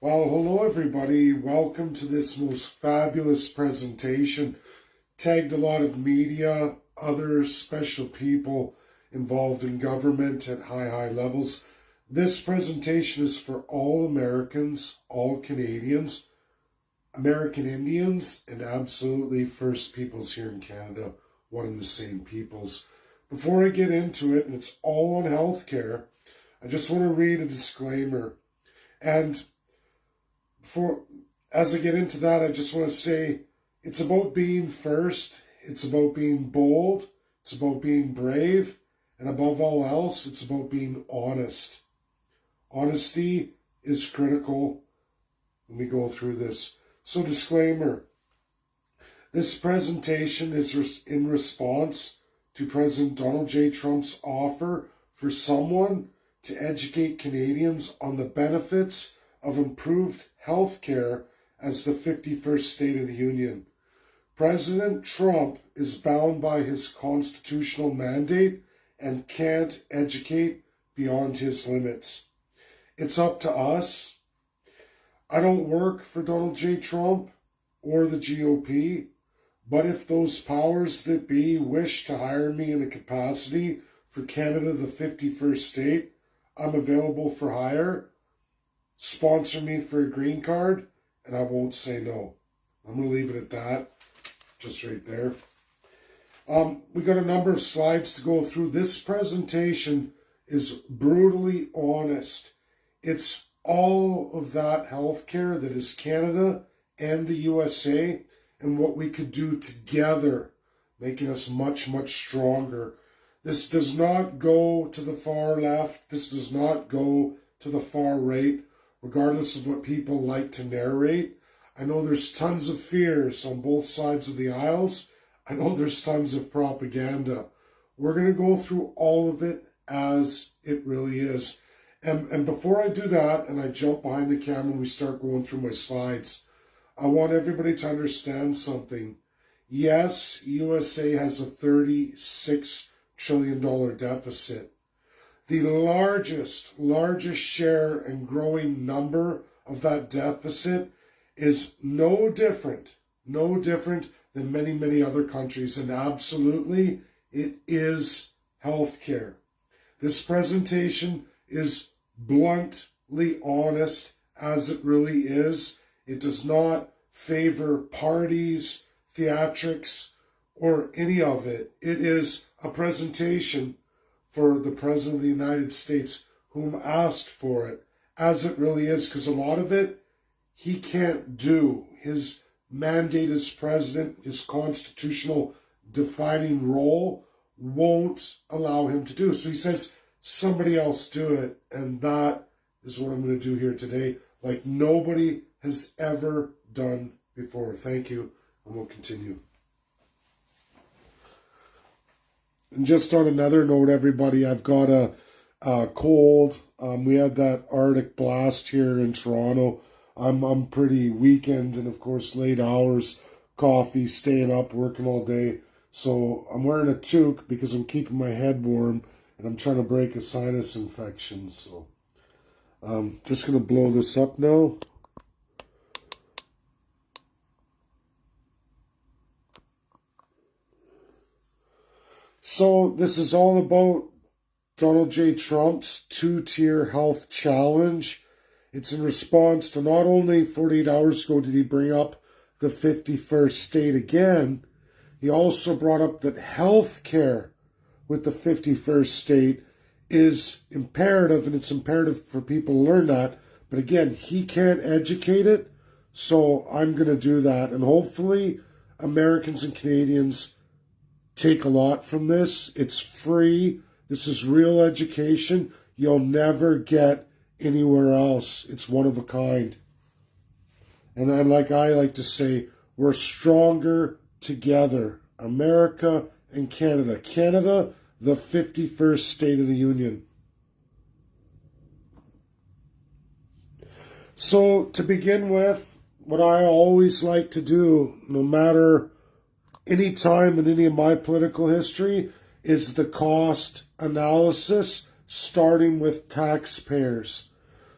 Well, hello everybody. Welcome to this most fabulous presentation. Tagged a lot of media, other special people involved in government at high levels. This presentation is for all Americans, all Canadians, American Indians, and absolutely First Peoples here in Canada, one and the same peoples. Before I get into it, and it's all on healthcare, I just want to read a disclaimer. And as I get into that, I just want to say it's about being first, it's about being bold, it's about being brave, and above all else, it's about being honest. Honesty is critical when we go through this. So, disclaimer. This presentation is in response to President Donald J. Trump's offer for someone to educate Canadians on the benefits of improved health care as the 51st State of the Union. President Trump is bound by his constitutional mandate and can't educate beyond his limits. It's up to us. I don't work for Donald J. Trump or the GOP, but if those powers that be wish to hire me in a capacity for Canada, the 51st State, I'm available for hire. Sponsor me for a green card, and I won't say no. I'm going to leave it at that, just right there. We got a number of slides to go through. This presentation is brutally honest. It's all of that healthcare that is Canada and the USA and what we could do together, making us much stronger. This does not go to the far left. This does not go to the far right, regardless of what people like to narrate. I know there's tons of fears on both sides of the aisles. I know there's tons of propaganda. We're going to go through all of it as it really is. And before I do that, and I jump behind the camera and we start going through my slides, I want everybody to understand something. Yes, USA has a $36 trillion deficit. The largest share and growing number of that deficit is no different than many other countries. And absolutely, it is healthcare. This presentation is bluntly honest as it really is. It does not favor parties, theatrics, or any of it. It is a presentation for the President of the United States, whom asked for it, as it really is, because a lot of it he can't do. His mandate as president, his constitutional defining role, won't allow him to do. So he says, somebody else do it, and that is what I'm going to do here today, like nobody has ever done before. Thank you, and we'll continue. And just on another note, everybody, I've got a cold. We had that Arctic blast here in Toronto. I'm pretty weakened and, of course, late hours, coffee, staying up, working all day. So I'm wearing a toque because I'm keeping my head warm and I'm trying to break a sinus infection. So I'm just going to blow this up now. So this is all about Donald J. Trump's two-tier health challenge. It's in response to not only 48 hours ago did he bring up the 51st state again, he also brought up that health care with the 51st state is imperative, and it's imperative for people to learn that. But again, he can't educate it, so I'm going to do that. And hopefully Americans and Canadians take a lot from this. It's free. This is real education you'll never get anywhere else. It's one of a kind. And then, like I like to say, we're stronger together. America and Canada. Canada, the 51st State of the Union. So, to begin with, what I always like to do, no matter any time in any of my political history, is the cost analysis, starting with taxpayers.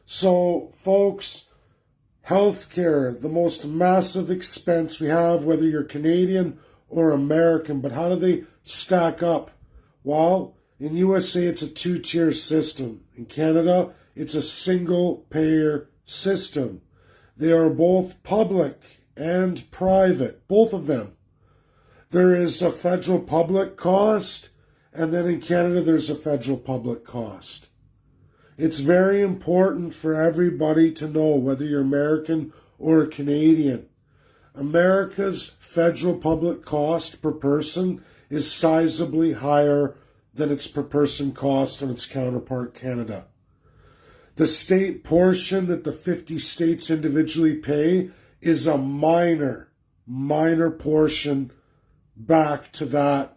So, folks, Healthcare, the most massive expense we have, whether you're Canadian or American. But how do they stack up? Well, in USA, it's a two-tier system. In Canada, it's a single-payer system. They are both public and private, both of them. There is a federal public cost, and then in Canada, there's a federal public cost. It's very important for everybody to know, whether you're American or Canadian. America's federal public cost per person is sizably higher than its per person cost on its counterpart, Canada. The state portion that the 50 states individually pay is a minor portion back to that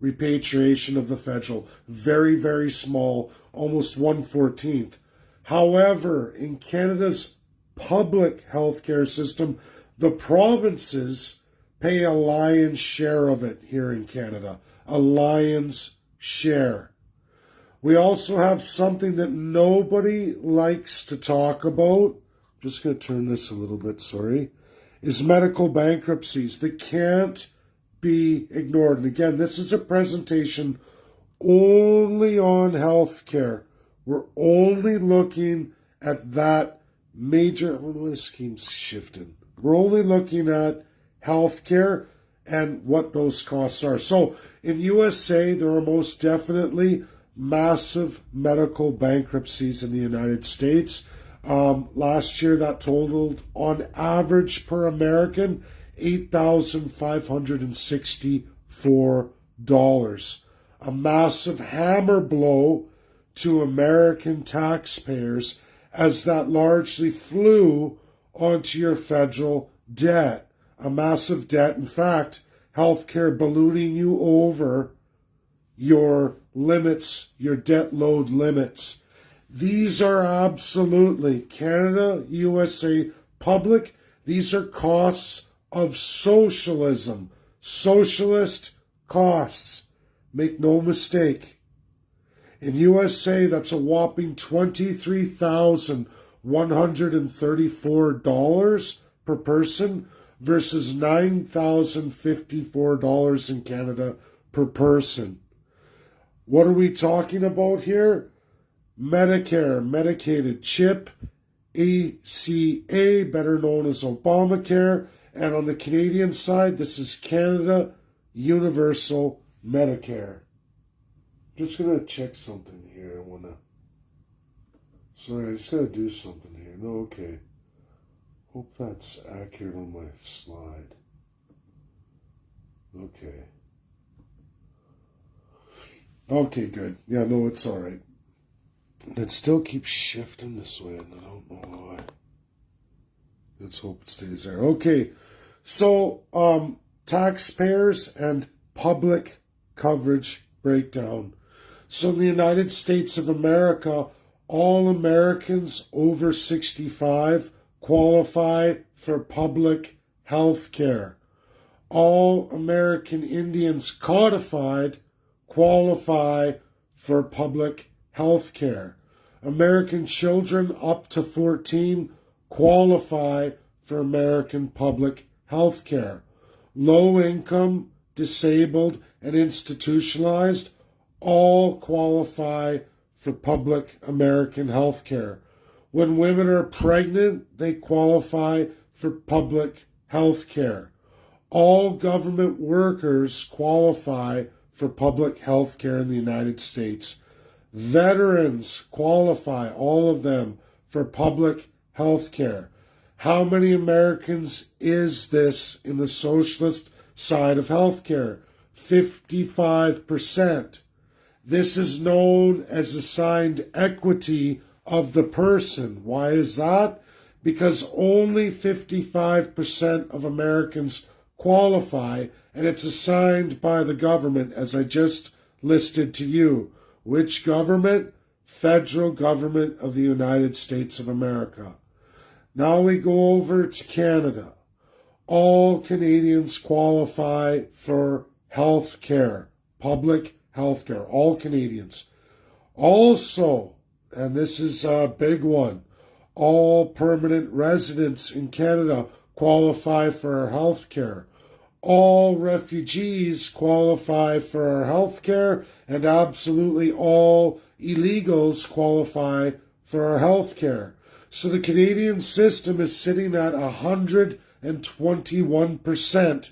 repatriation of the federal. Very, very small, almost 1/14. However, in Canada's public healthcare system, the provinces pay a lion's share of it here in Canada. A lion's share. We also have something that nobody likes to talk about. I'm just going to turn this a little bit, sorry. Is medical bankruptcies. They can't be ignored. And again, this is a presentation only on healthcare. We're only looking at that major, this keeps shifting. We're only looking at healthcare and what those costs are. So in USA, there are most definitely massive medical bankruptcies in the United States. Last year, that totaled on average per American $8,564. A massive hammer blow to American taxpayers, as that largely flew onto your federal debt. A massive debt. In fact, healthcare ballooning you over your limits, your debt load limits. These are absolutely Canada, USA, public. These are costs of socialism, socialist costs. Make no mistake. In USA, that's a whopping $23,134 per person versus $9,054 in Canada per person. What are we talking about here? Medicare, Medicaid, CHIP, ACA, better known as Obamacare, and on the Canadian side, this is Canada Universal Medicare. Just going to check something here. Sorry, I just got to do something here. No, okay. Hope that's accurate on my slide. Okay. Okay, good. Yeah, no, it's all right. It still keeps shifting this way, and I don't know why. Let's hope it stays there. Okay, so taxpayers and public coverage breakdown. So in the United States of America, all Americans over 65 qualify for public health care. All American Indians codified qualify for public health care. American children up to 14 qualify for American public health care. Low income, disabled, and institutionalized all qualify for public American health care. When women are pregnant, they qualify for public health care. All government workers qualify for public health care in the United States. Veterans qualify, all of them, for public health care. How many Americans is this in the socialist side of health care? 55%. This is known as assigned equity of the person. Why is that? Because only 55% of Americans qualify, and it's assigned by the government, as I just listed to you. Which government? Federal government of the United States of America. Now we go over to Canada. All Canadians qualify for health care, public health care, all Canadians. Also, and this is a big one, All permanent residents in Canada qualify for our health care. All refugees qualify for our health care, and absolutely all illegals qualify for our health care. So the Canadian system is sitting at 121%,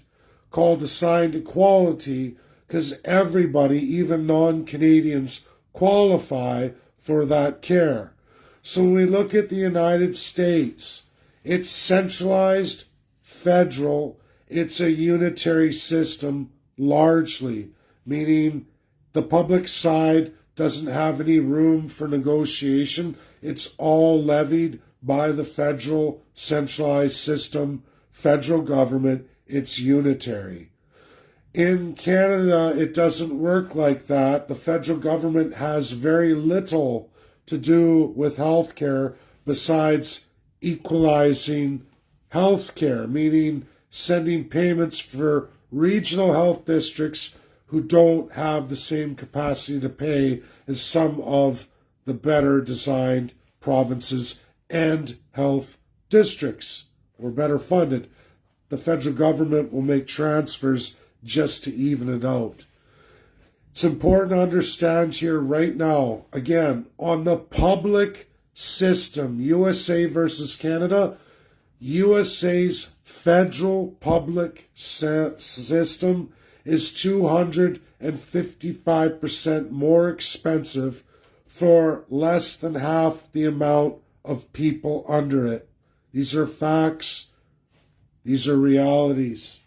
called assigned equality, because everybody, even non-Canadians, qualify for that care. So when we look at the United States, it's centralized, federal, it's a unitary system largely, meaning the public side doesn't have any room for negotiation. It's all levied by the federal centralized system, federal government. It's unitary. In Canada, it doesn't work like that. The federal government has very little to do with healthcare besides equalizing healthcare, meaning sending payments for regional health districts who don't have the same capacity to pay as some of the better designed provinces and health districts or better funded. The federal government will make transfers just to even it out. It's important to understand here right now, again, on the public system, USA versus Canada, USA's federal public system is 255% more expensive for less than half the amount of people under it. These are facts. These are realities.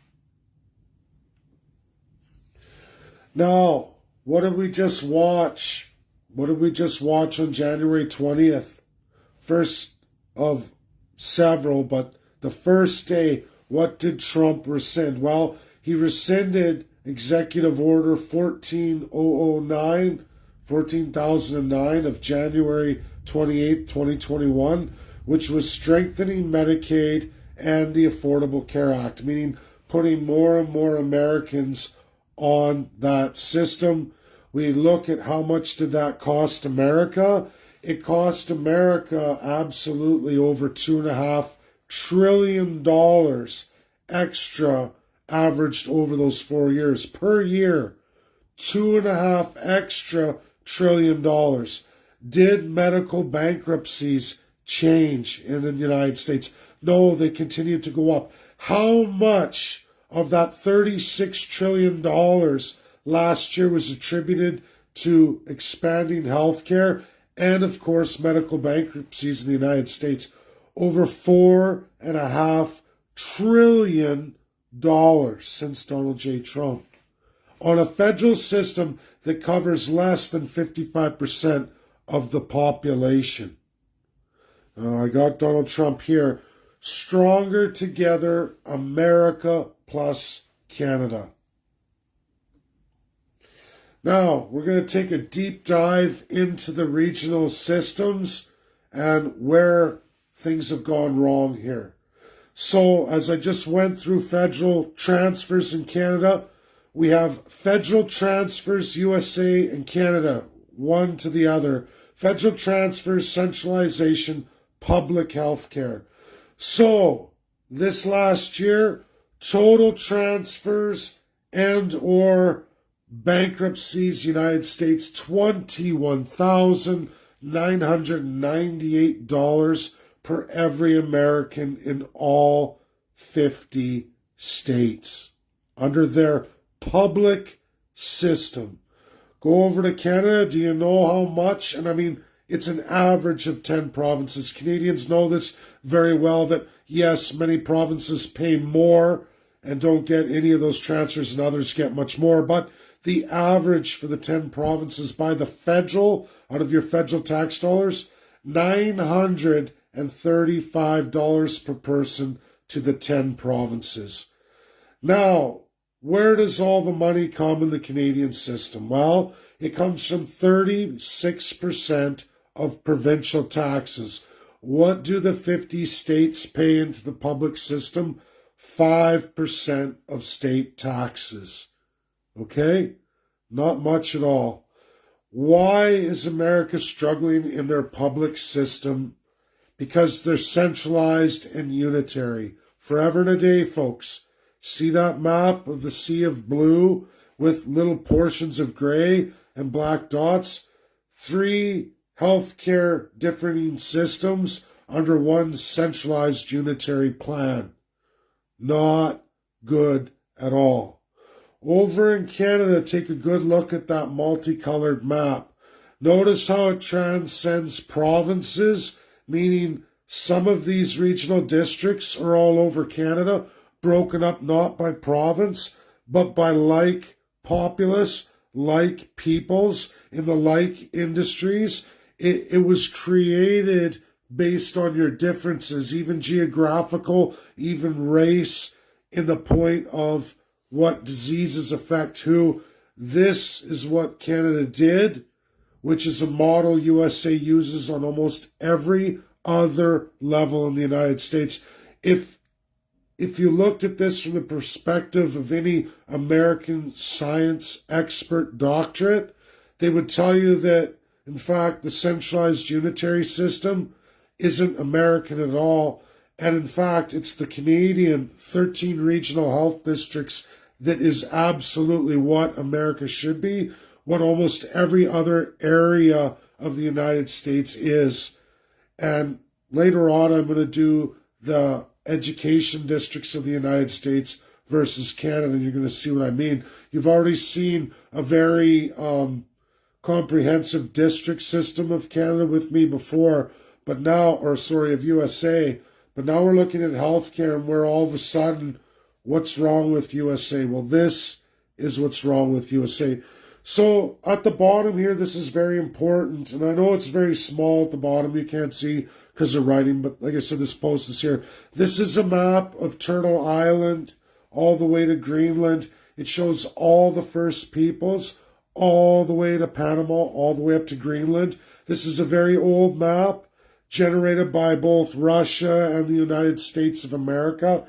Now, what did we just watch? What did we just watch on January 20th? First of several, but the first day, what did Trump rescind? Well, he rescinded Executive Order 14,009 of January 28, 2021, which was strengthening Medicaid and the Affordable Care Act, meaning putting more and more Americans on that system. We look at how much did that cost America. It cost America absolutely over $2.5 trillion extra averaged over those 4 years. Per year, $2.5 trillion extra. Did medical bankruptcies change in the United States? No, they continue to go up. How much of that $36 trillion last year was attributed to expanding healthcare and, of course, medical bankruptcies in the United States? Over $4.5 trillion since Donald J. Trump. On a federal system that covers less than 55% of the population. I got Donald Trump here. Stronger together, America plus Canada. Now, we're going to take a deep dive into the regional systems and where things have gone wrong here. So, as I just went through federal transfers in Canada, we have federal transfers, USA and Canada, one to the other. Federal transfers, centralization, public health care. So, this last year, total transfers and or bankruptcies, United States, $21,998 per every American in all 50 states under their public system. Go over to Canada. Do you know how much? And I mean, it's an average of 10 provinces. Canadians know this very well, that yes, many provinces pay more and don't get any of those transfers and others get much more. But the average for the 10 provinces by the federal, out of your federal tax dollars, $935 per person to the 10 provinces. Now, where does all the money come in the Canadian system? Well, it comes from 36% of provincial taxes. What do the 50 states pay into the public system? 5% of state taxes. Okay? Not much at all. Why is America struggling in their public system? because they're centralized and unitary. Forever and a day, folks. See that map of the sea of blue with little portions of gray and black dots? 3 healthcare differing systems under one centralized unitary plan. Not good at all. Over in Canada, take a good look at that multicolored map. Notice how it transcends provinces, meaning some of these regional districts are all over Canada, broken up not by province, but by like populace, like peoples, in the like industries. It was created based on your differences, even geographical, even race, in the point of what diseases affect who. This is what Canada did, which is a model USA uses on almost every other level in the United States. If you looked at this from the perspective of any American science expert doctorate, they would tell you that, in fact, the centralized unitary system isn't American at all. And in fact, it's the Canadian 13 regional health districts that is absolutely what America should be, what almost every other area of the United States is. And later on, I'm going to do the education districts of the United States versus Canada, and you're going to see what I mean. You've already seen a very comprehensive district system of Canada with me before, but now, of USA, but now we're looking at healthcare, and where all of a sudden, what's wrong with USA? Well, this is what's wrong with USA. So at the bottom here, this is very important, and I know it's very small at the bottom. You can't see because of writing, but like I said, this post is here. This is a map of Turtle Island all the way to Greenland. It shows all the First Peoples, all the way to Panama, all the way up to Greenland. This is a very old map generated by both Russia and the United States of America.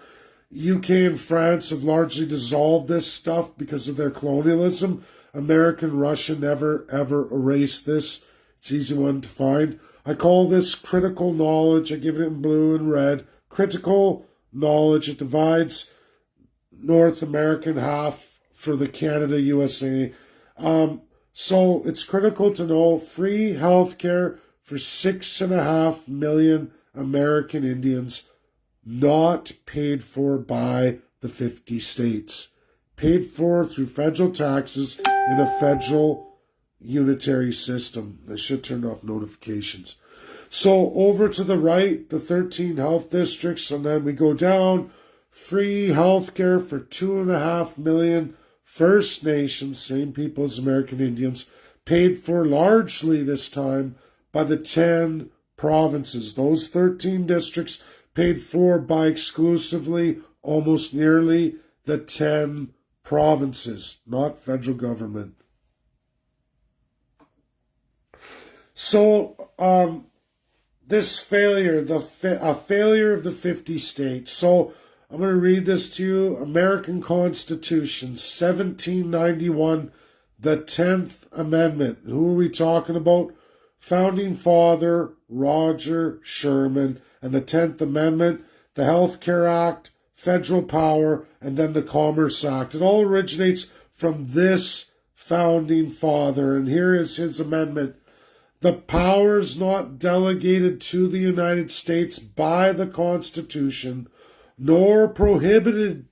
UK and France have largely dissolved this stuff because of their colonialism. America and Russia never, ever erased this. It's an easy one to find. I call this critical knowledge. I give it in blue and red. Critical knowledge. It divides North America in half for the Canada, USA. So it's critical to know free healthcare for 6.5 million American Indians, not paid for by the 50 states. Paid for through federal taxes in a federal unitary system. I should turn off notifications. So over to the right, the 13 health districts, and then we go down. Free healthcare for 2.5 million First Nations, same people as American Indians, paid for largely this time by the 10 provinces. Those 13 districts paid for by exclusively, almost nearly, the 10 provinces, not federal government. So, this failure, a failure of the 50 states. So, I'm going to read this to you. American Constitution, 1791, the 10th Amendment. Who are we talking about? Founding Father Roger Sherman, and the 10th Amendment, the Health Care Act, federal power, and then the Commerce Act. It all originates from this founding father, and here is his amendment. The powers not delegated to the United States by the Constitution, nor prohibited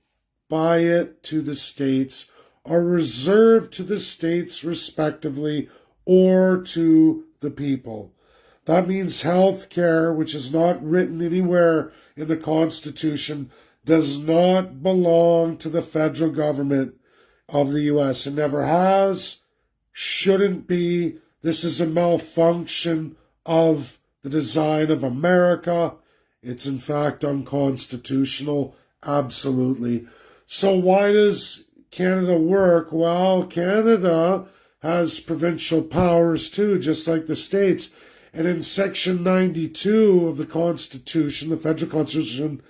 by it to the states, are reserved to the states respectively or to the people. That means health care, which is not written anywhere in the Constitution, does not belong to the federal government of the U.S. It never has, shouldn't be. This is a malfunction of the design of America. It's in fact unconstitutional, absolutely. So why does Canada work? Well, Canada has provincial powers too, just like the states. And in Section 92 of the Constitution, the federal Constitution,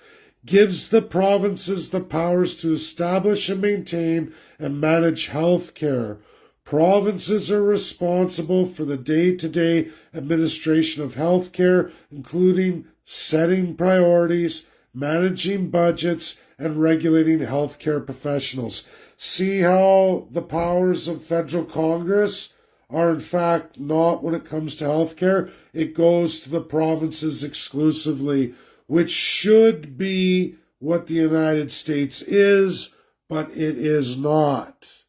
gives the provinces the powers to establish and maintain and manage health care. Provinces are responsible for the day-to-day administration of health care, including setting priorities, managing budgets, and regulating healthcare professionals. See how the powers of federal Congress are in fact not when it comes to healthcare. It goes to the provinces exclusively, which should be what the United States is, but it is not.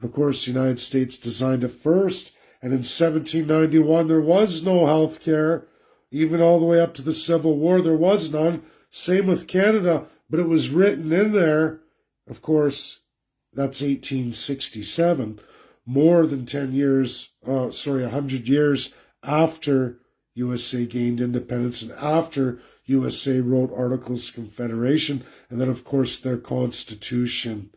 Of course, the United States designed it first, and in 1791 there was no health care. Even all the way up to the Civil War, there was none. Same with Canada, but it was written in there. Of course, that's 1867, more than 100 years after USA gained independence and after USA wrote Articles of Confederation, and then, of course, their Constitution.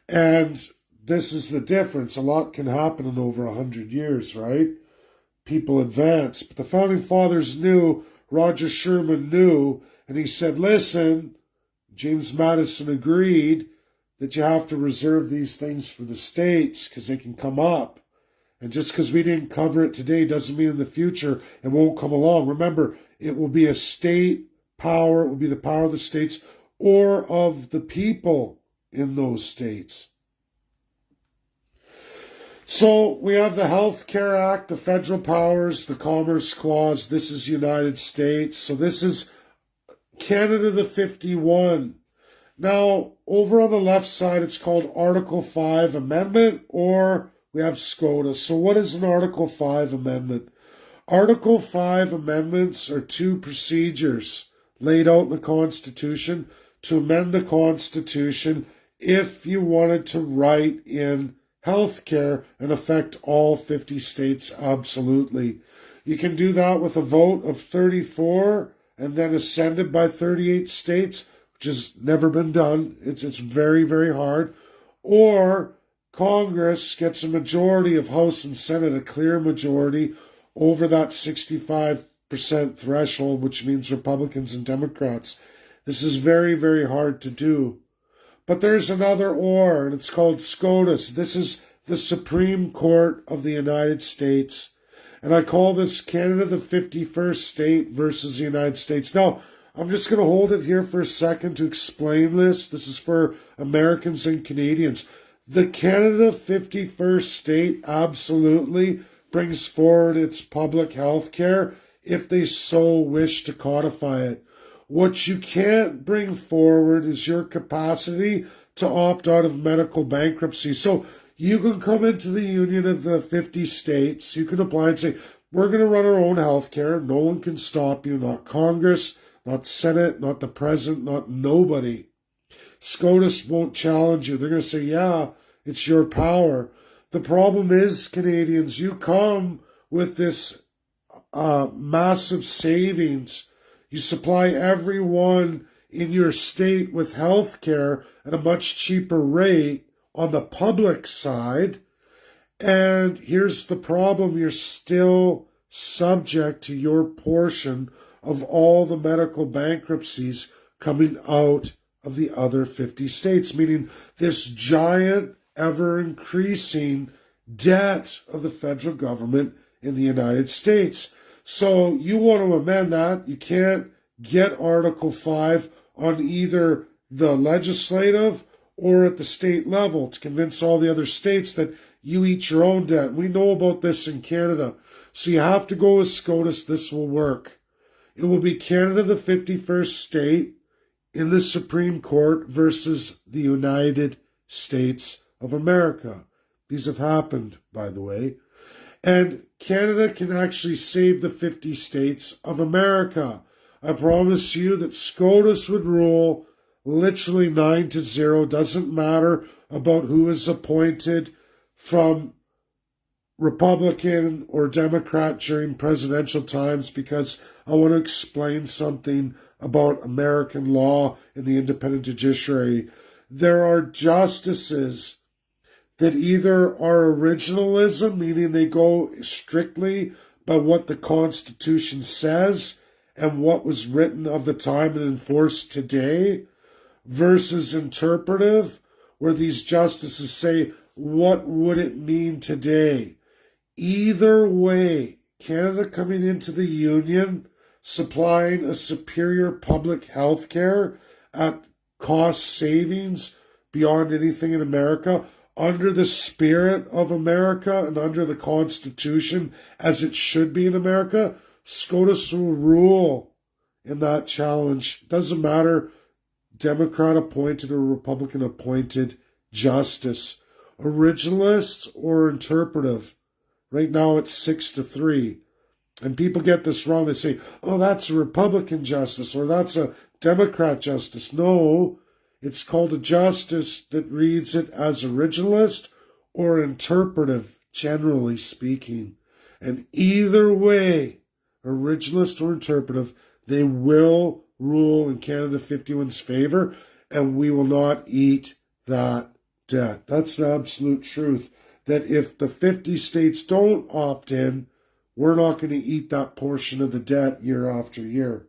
And this is the difference. A lot can happen in over 100 years, right? People advance. But the Founding Fathers knew, Roger Sherman knew, and he said, listen, James Madison agreed that you have to reserve these things for the states because they can come up. And just because we didn't cover it today doesn't mean in the future it won't come along. Remember, it will be a state power. It will be the power of the states or of the people in those states. So we have the Health Care Act, the federal powers, the Commerce Clause. This is United States. So this is Canada the 51. Now, over on the left side, it's called Article 5 Amendment, or we have SCOTUS. So what is an Article 5 Amendment? Article 5 amendments are two procedures laid out in the Constitution to amend the Constitution if you wanted to write in healthcare and affect all 50 states absolutely. You can do that with a vote of 34 and then ascended by 38 states, which has never been done. It's very, very hard. Or Congress gets a majority of House and Senate, a clear majority, over that 65% threshold, which means Republicans and Democrats. This is very, very hard to do. But there's another or, and it's called SCOTUS. This is the Supreme Court of the United States. And I call this Canada the 51st state versus the United States. Now, I'm just going to hold it here for a second to explain this. This is for Americans and Canadians. The Canada 51st state absolutely brings forward its public health care if they so wish to codify it. What you can't bring forward is your capacity to opt out of medical bankruptcy. So you can come into the Union of the 50 states, you can apply and say, we're going to run our own health care. No one can stop you, not Congress, not Senate, not the President, not nobody. SCOTUS won't challenge you. They're going to say, yeah, it's your power. The problem is, Canadians, you come with this massive savings. You supply everyone in your state with health care at a much cheaper rate on the public side. And here's the problem. You're still subject to your portion of all the medical bankruptcies coming out of the other 50 states, meaning this giant, ever-increasing debt of the federal government in the United States. So you want to amend that. You can't get Article 5 on either the legislative or at the state level to convince all the other states that you eat your own debt. We know about this in Canada. So you have to go with SCOTUS. This will work. It will be Canada the 51st state in the Supreme Court versus the United States of America. These have happened, by the way. And Canada can actually save the 50 states of America. I promise you that SCOTUS would rule literally 9-0. Doesn't matter about who is appointed from Republican or Democrat during presidential times, because I want to explain something about American law and the independent judiciary. There are justices that either are originalism, meaning they go strictly by what the Constitution says and what was written of the time and enforced today, versus interpretive, where these justices say, what would it mean today? Either way, Canada coming into the Union supplying a superior public health care at cost savings beyond anything in America, under the spirit of America and under the Constitution as it should be in America, SCOTUS will rule in that challenge. Doesn't matter, Democrat appointed or Republican appointed justice, originalist or interpretive. Right now it's 6-3. And people get this wrong. They say, oh, that's a Republican justice or that's a Democrat justice. No, it's called a justice that reads it as originalist or interpretive, generally speaking. And either way, originalist or interpretive, they will rule in Canada 51's favor, and we will not eat that debt. That's the absolute truth. That if the 50 states don't opt in, we're not going to eat that portion of the debt year after year.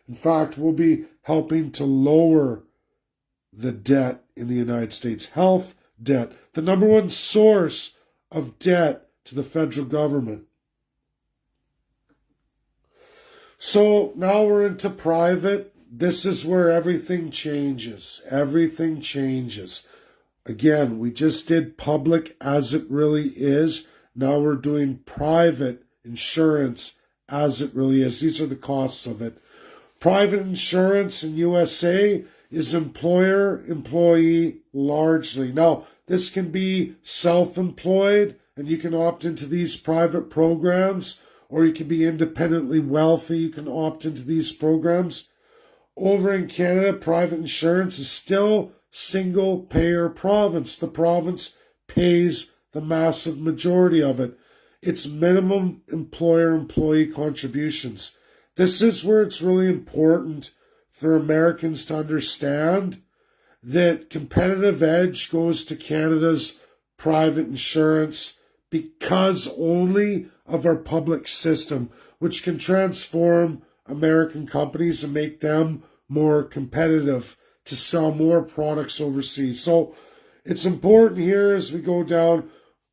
In fact, we'll be helping to lower the debt in the United States. Health debt, the number one source of debt to the federal government. So now we're into private. This is where everything changes. Everything changes. Again, we just did public as it really is. Now we're doing private insurance as it really is. These are the costs of it. Private insurance in USA is employer-employee largely. Now, this can be self-employed, and you can opt into these private programs, or you can be independently wealthy. You can opt into these programs. Over in Canada, private insurance is still single-payer province. The province pays the massive majority of it. It's minimum employer-employee contributions. This is where it's really important for Americans to understand that competitive edge goes to Canada's private insurance because only of our public system, which can transform American companies and make them more competitive to sell more products overseas. So it's important here as we go down,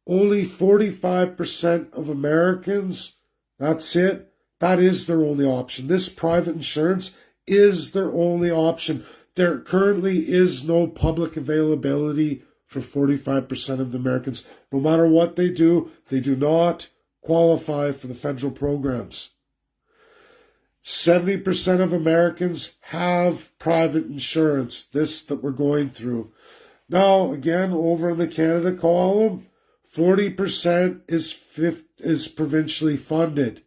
only 45% of Americans, that's it, that is their only option. This private insurance is their only option. There currently is no public availability for 45% of the Americans. No matter what they do not qualify for the federal programs. 70% of Americans have private insurance, this that we're going through. Now, again, over in the Canada column, 40% is provincially funded.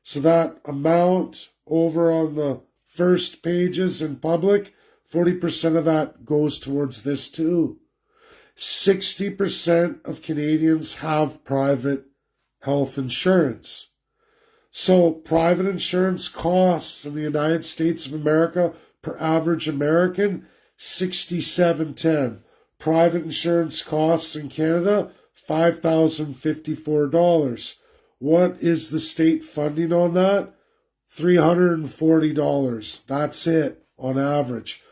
So that amount over on the first pages in public, 40% of that goes towards this too. 60% of Canadians have private health insurance. So private insurance costs in the United States of America per average American, $67.10. Private insurance costs in Canada, $5,054. What is the state funding on that? $340. That's it on average.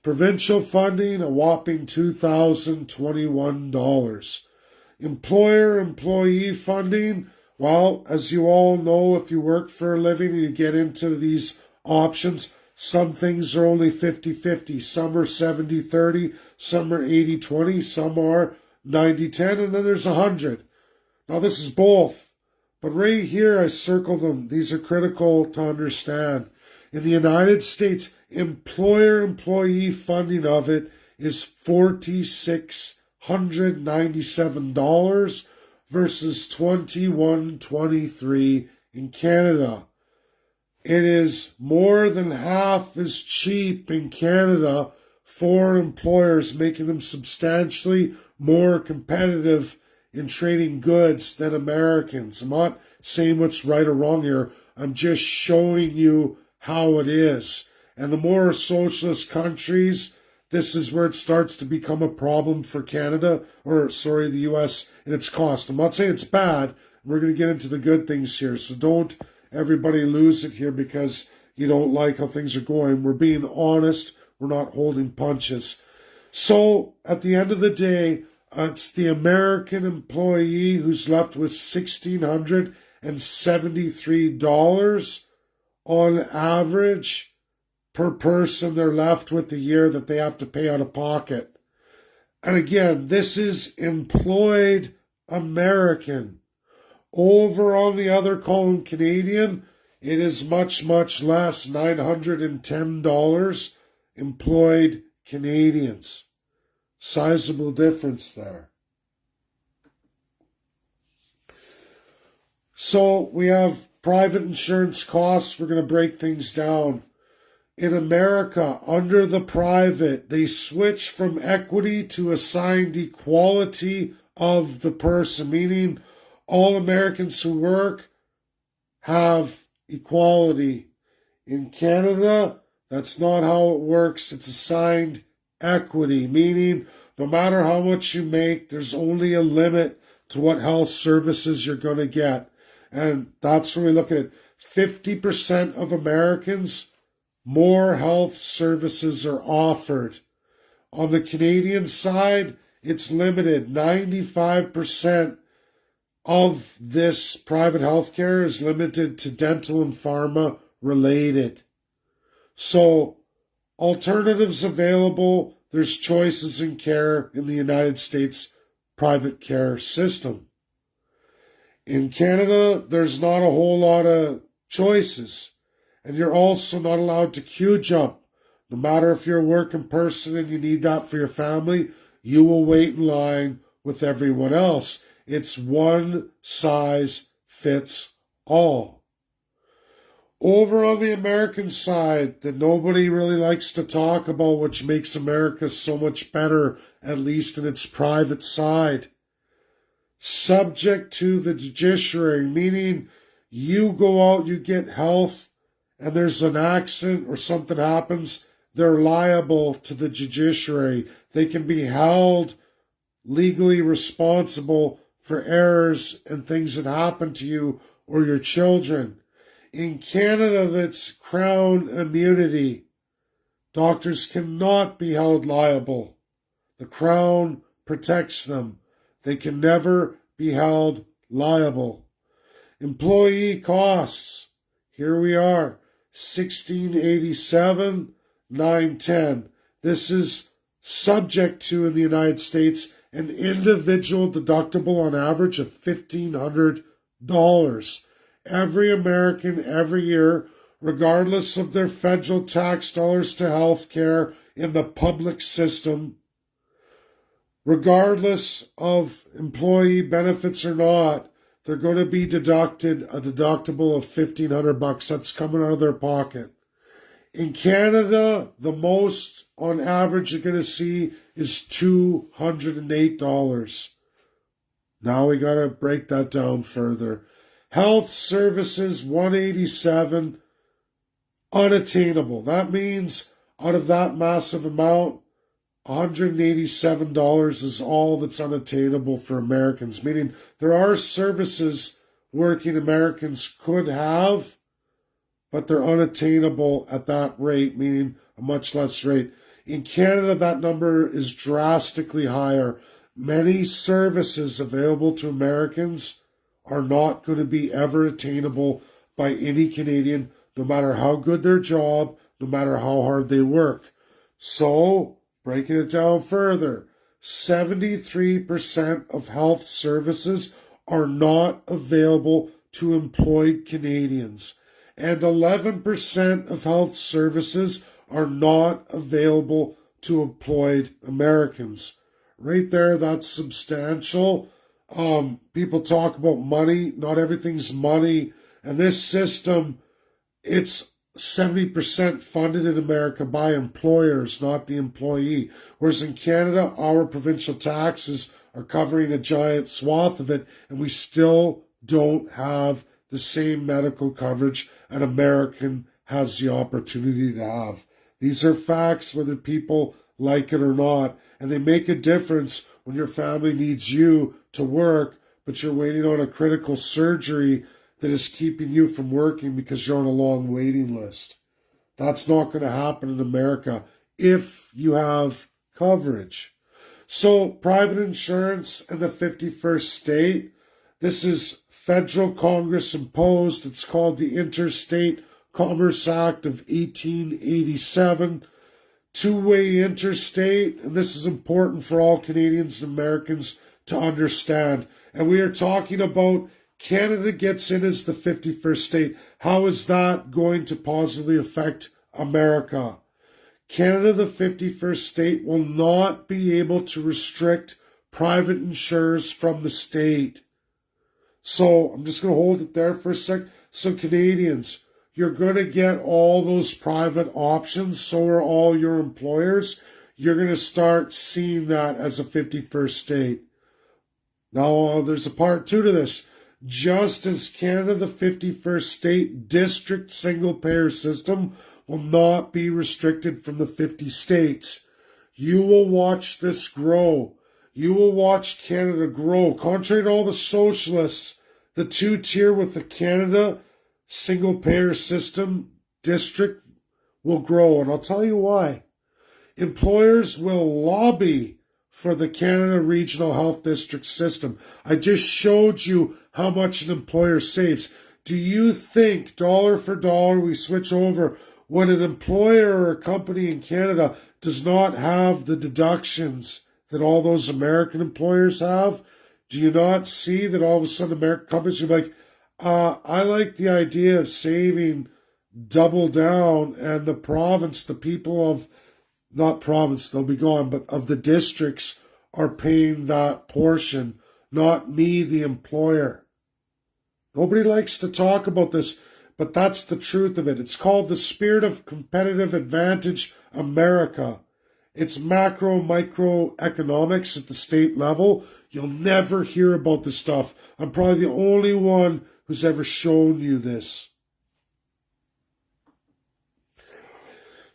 Provincial funding, a whopping $2,021. Employer-employee funding, well, as you all know, if you work for a living and you get into these options, some things are only 50-50. Some are 70-30, some are 80-20, some are 90-10, and then there's 100. Now, this is both. But right here, I circle them. These are critical to understand. In the United States, employer-employee funding of it is $4,697 versus $2,123 in Canada. It is more than half as cheap in Canada for employers, making them substantially more competitive in trading goods than Americans. I'm not saying what's right or wrong here. I'm just showing you how it is. And the more socialist countries, this is where it starts to become a problem for Canada, the U.S. and its cost. I'm not saying it's bad. We're going to get into the good things here. So don't everybody lose it here because you don't like how things are going. We're being honest. We're not holding punches. So at the end of the day, it's the American employee who's left with $1,673 on average per person they're left with a year that they have to pay out of pocket. And again, this is employed American. Over on the other column, Canadian, it is much, much less, $910 employed Canadians. Sizable difference there. So we have private insurance costs. We're going to break things down. In America, under the private, they switch from equity to assigned equality of the person, meaning all Americans who work have equality. In Canada, that's not how it works. It's assigned equity, meaning no matter how much you make, there's only a limit to what health services you're going to get. And that's where we look at it. 50% of Americans, more health services are offered. On the Canadian side, it's limited. 95% of this private healthcare is limited to dental and pharma related. So, alternatives available. There's choices in care in the United States private care system. In Canada, there's not a whole lot of choices. And you're also not allowed to queue jump. No matter if you're a working person and you need that for your family, you will wait in line with everyone else. It's one size fits all. Over on the American side, that nobody really likes to talk about, which makes America so much better, at least in its private side. Subject to the judiciary, meaning you go out, you get health, and there's an accident or something happens, they're liable to the judiciary. They can be held legally responsible for errors and things that happen to you or your children. In Canada, that's Crown immunity. Doctors cannot be held liable. The Crown protects them. They can never be held liable. Employee costs. Here we are. $16.87, $9.10. This is subject to, in the United States, an individual deductible on average of $1,500. Every American, every year, regardless of their federal tax dollars to health care in the public system, regardless of employee benefits or not, they're going to be deducted a deductible of $1,500. That's coming out of their pocket. In Canada, the most on average you're going to see is $208. Now we got to break that down further. Health services, $187, unattainable. That means out of that massive amount, $187 is all that's unattainable for Americans, meaning there are services working Americans could have, but they're unattainable at that rate, meaning a much less rate. In Canada, that number is drastically higher. Many services available to Americans are not going to be ever attainable by any Canadian, no matter how good their job, no matter how hard they work. So, breaking it down further, 73% of health services are not available to employed Canadians, and 11% of health services are not available to employed Americans. Right there, that's substantial. People talk about money. Not everything's money. And this system, it's 70% funded in America by employers, not the employee. Whereas in Canada, our provincial taxes are covering a giant swath of it, and we still don't have the same medical coverage an American has the opportunity to have. These are facts, whether people like it or not, and they make a difference when your family needs you to work, but you're waiting on a critical surgery that is keeping you from working because you're on a long waiting list. That's not going to happen in America if you have coverage. So private insurance in the 51st state, this is federal Congress imposed. It's called the Interstate Commerce Act of 1887, two-way interstate, and this is important for all Canadians and Americans to understand. And we are talking about Canada gets in as the 51st state. How is that going to positively affect America? Canada, the 51st state, will not be able to restrict private insurers from the state. So I'm just going to hold it there for a sec. So Canadians, you're going to get all those private options. So are all your employers. You're going to start seeing that as a 51st state. Now, there's a part two to this. Just as Canada, the 51st state, district single-payer system will not be restricted from the 50 states. You will watch this grow. You will watch Canada grow. Contrary to all the socialists, the two-tier with the Canada single-payer system district will grow. And I'll tell you why. Employers will lobby for the Canada Regional Health District system. I just showed you how much an employer saves. Do you think, dollar for dollar, we switch over when an employer or a company in Canada does not have the deductions that all those American employers have? Do you not see that all of a sudden American companies are like, I like the idea of saving double down, and the province, the people of, not province, they'll be gone, but of the districts are paying that portion, not me, the employer. Nobody likes to talk about this, but that's the truth of it. It's called the Spirit of Competitive Advantage America. It's macro, micro economics at the state level. You'll never hear about this stuff. I'm probably the only one who's ever shown you this.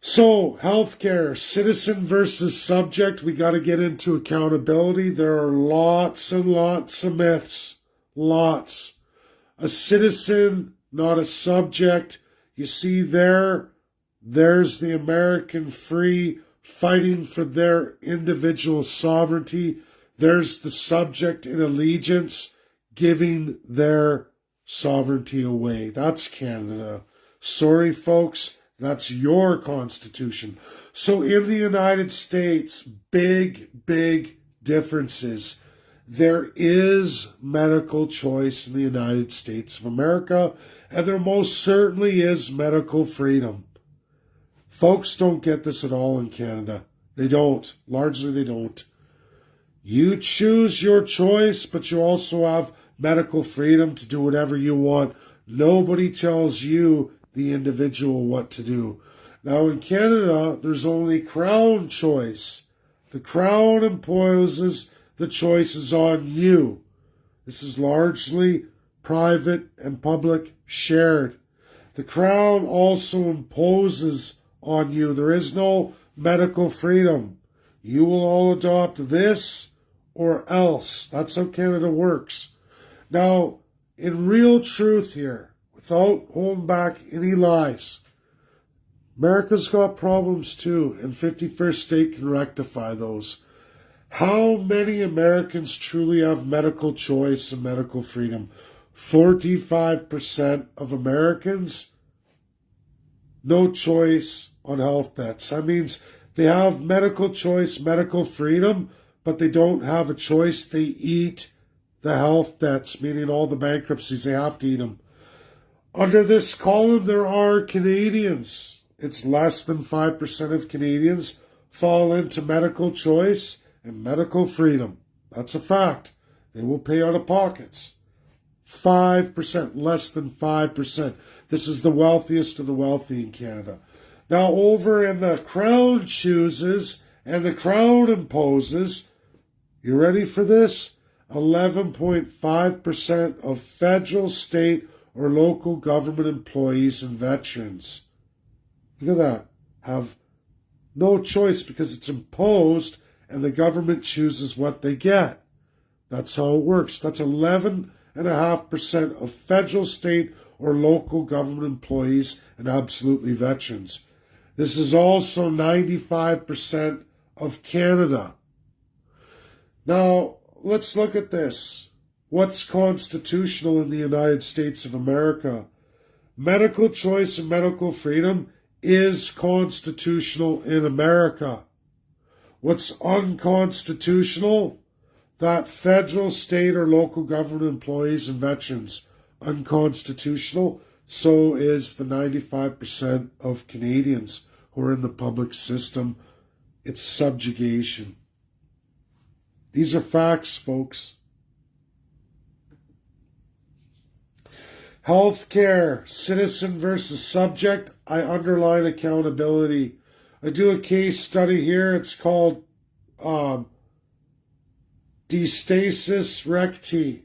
So, healthcare, citizen versus subject. We got to get into accountability. There are lots and lots of myths. Lots. A citizen, not a subject. You see there's the American free fighting for their individual sovereignty. There's the subject in allegiance giving their sovereignty away. That's Canada. Sorry, folks, that's your constitution. So in the United States, big differences. There is medical choice in the United States of America, and there most certainly is medical freedom. Folks don't get this at all in Canada. They don't. Largely they don't. You choose your choice, but you also have medical freedom to do whatever you want. Nobody tells you, the individual, what to do. Now in Canada, there's only Crown choice. The Crown imposes the choices on you. This is largely private and public shared. The Crown also imposes on you. There is no medical freedom. You will all adopt this or else. That's how Canada works. Now, in real truth here, without holding back any lies, America's got problems too, and 51st state can rectify those. How many Americans truly have medical choice and medical freedom? 45% of Americans, no choice on health debts. That means they have medical choice, medical freedom, but they don't have a choice. They eat the health debts, meaning all the bankruptcies. They have to eat them. Under this column, there are Canadians. It's less than 5% of Canadians fall into medical choice and medical freedom. That's a fact. They will pay out of pockets. 5%, less than 5%. This is the wealthiest of the wealthy in Canada. Now, over in the Crown chooses and the Crown imposes, you ready for this? 11.5% of federal, state, or local government employees and veterans. Look at that. Have no choice because it's imposed and the government chooses what they get. That's how it works. That's 11.5% of federal, state, or local government employees and absolutely veterans. This is also 95% of Canada. Now, let's look at this. What's constitutional in the United States of America? Medical choice and medical freedom is constitutional in America. What's unconstitutional? That federal, state, or local government employees and veterans. Unconstitutional. So is the 95% of Canadians who are in the public system. It's subjugation. These are facts, folks. Healthcare, citizen versus subject. I underline accountability. I do a case study here. It's called Diastasis Recti.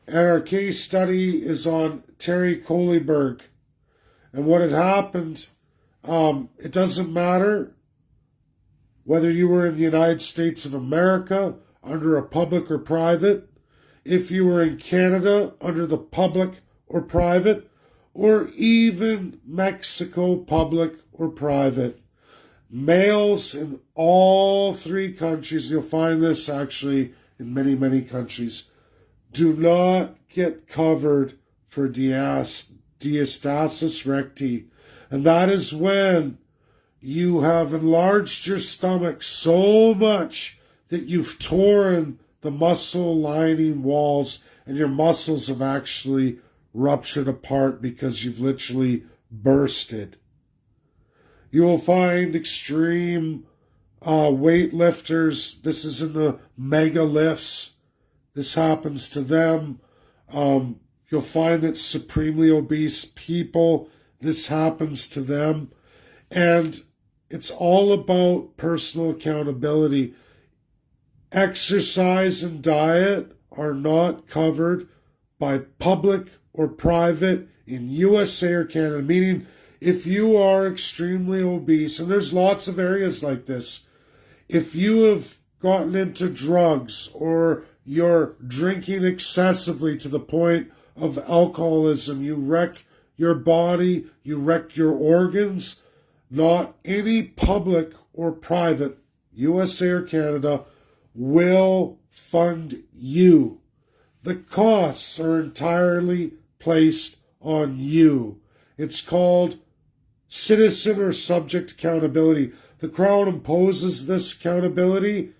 And our case study is on Terry Kohlerberg. And what had happened, it doesn't matter whether you were in the United States of America under a public or private, if you were in Canada under the public or private, or even Mexico public or private. Males in all three countries, you'll find this actually in many, many countries, do not get covered for diastasis recti. And that is when you have enlarged your stomach so much that you've torn the muscle lining walls and your muscles have actually ruptured apart because you've literally bursted. You will find extreme weightlifters. This is in the mega lifts. This happens to them. You'll find that supremely obese people, this happens to them. And it's all about personal accountability. Exercise and diet are not covered by public or private in USA or Canada, meaning if you are extremely obese, and there's lots of areas like this, if you have gotten into drugs or you're drinking excessively to the point of alcoholism, you wreck your body, you wreck your organs, not any public or private, USA or Canada, will fund you. The costs are entirely placed on you. It's called citizen or subject accountability. The Crown imposes this accountability.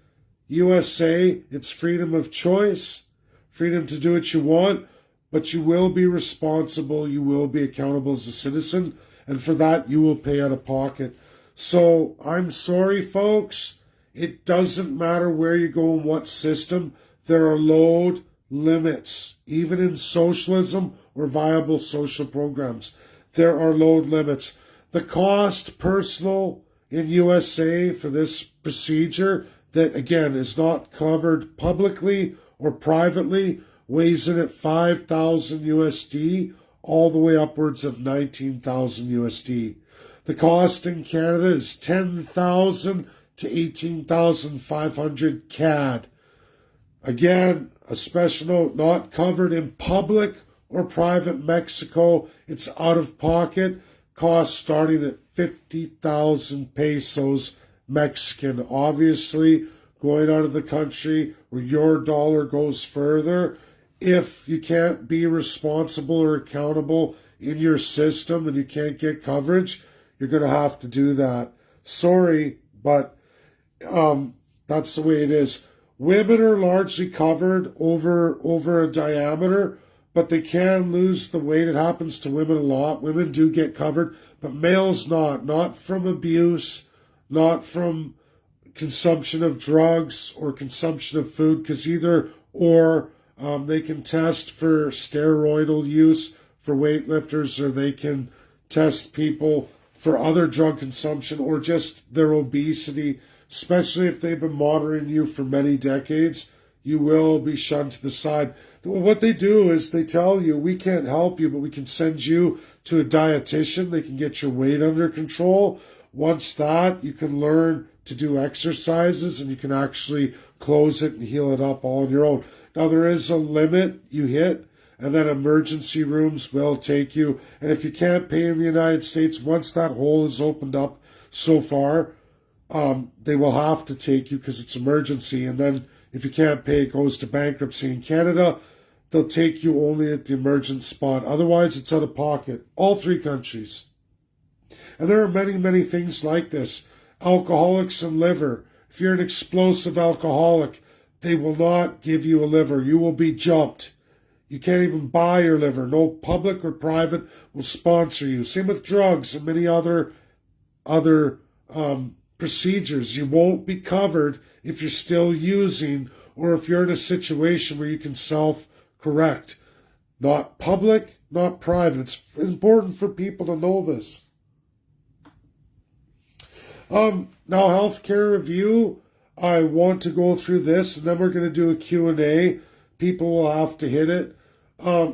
USA, it's freedom of choice, freedom to do what you want, but you will be responsible, you will be accountable as a citizen, and for that you will pay out of pocket. So I'm sorry, folks, it doesn't matter where you go and what system, there are load limits. Even in socialism or viable social programs, there are load limits. The cost personal in USA for this procedure that, again, is not covered publicly or privately, weighs in at 5,000 USD, all the way upwards of 19,000 USD. The cost in Canada is 10,000 to 18,500 CAD. Again, a special note, not covered in public or private Mexico. It's out of pocket. Cost starting at 50,000 pesos Mexican. Obviously, going out of the country where your dollar goes further. If you can't be responsible or accountable in your system and you can't get coverage, you're going to have to do that. Sorry, but that's the way it is. Women are largely covered over a diameter, but they can lose the weight. It happens to women a lot. Women do get covered, but males not. Not from abuse, not from consumption of drugs or consumption of food, because either or they can test for steroidal use for weightlifters, or they can test people for other drug consumption or just their obesity. Especially if they've been monitoring you for many decades, you will be shunned to the side. What they do is they tell you, we can't help you, but we can send you to a dietitian. They can get your weight under control. Once that, you can learn to do exercises and you can actually close it and heal it up all on your own. Now, there is a limit you hit, and then emergency rooms will take you. And if you can't pay in the United States, once that hole is opened up so far, they will have to take you because it's emergency. And then if you can't pay, it goes to bankruptcy. In Canada, they'll take you only at the emergent spot. Otherwise, it's out of pocket. All three countries. And there are many, many things like this. Alcoholics and liver. If you're an explosive alcoholic, they will not give you a liver. You will be jumped. You can't even buy your liver. No public or private will sponsor you. Same with drugs and many other procedures. You won't be covered if you're still using or if you're in a situation where you can self-correct. Not public, not private. It's important for people to know this. Now, healthcare review. I want to go through this, and then we're going to do a Q&A. People will have to hit it.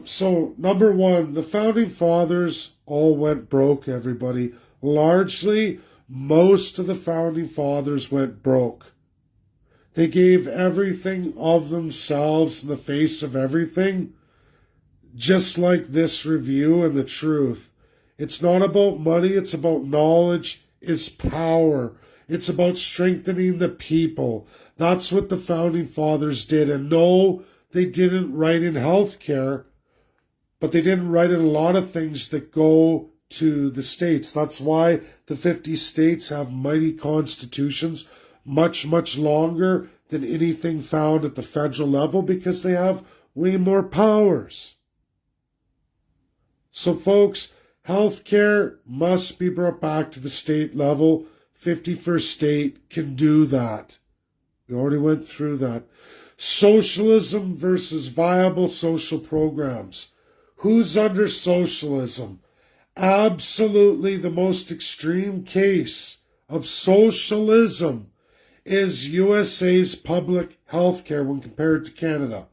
So, number one, the Founding Fathers all went broke, everybody. Largely, most of the Founding Fathers went broke. They gave everything of themselves in the face of everything, just like this review and the truth. It's not about money, it's about knowledge, it's power. It's about strengthening the people. That's what the Founding Fathers did. And no, they didn't write in healthcare, but they didn't write in a lot of things that go to the states. That's why the 50 states have mighty constitutions, much, much longer than anything found at the federal level, because they have way more powers. So, folks, healthcare must be brought back to the state level. 51st state can do that. We already went through that. Socialism versus viable social programs. Who's under socialism? Absolutely the most extreme case of socialism is USA's public health care when compared to Canada.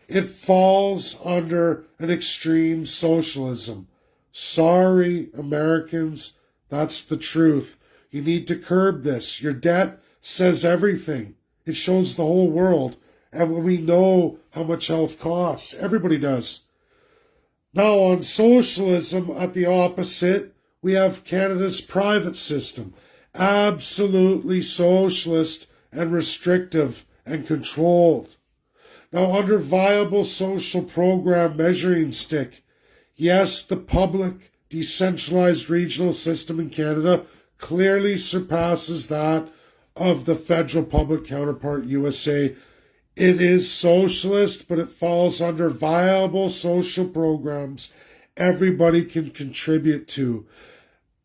It falls under an extreme socialism. Sorry, Americans, that's the truth. You need to curb this. Your debt says everything. It shows the whole world. And we know how much health costs. Everybody does. Now, on socialism, at the opposite, we have Canada's private system. Absolutely socialist and restrictive and controlled. Now, under viable social program measuring stick, yes, the public decentralized regional system in Canada clearly surpasses that of the federal public counterpart USA. It is socialist, but it falls under viable social programs everybody can contribute to.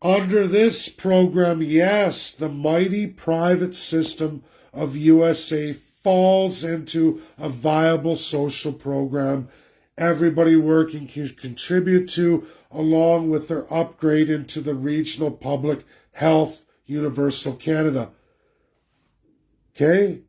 Under this program, yes, the mighty private system of USA falls into a viable social program everybody working can contribute to, along with their upgrade into the regional public health universal Canada. Okay?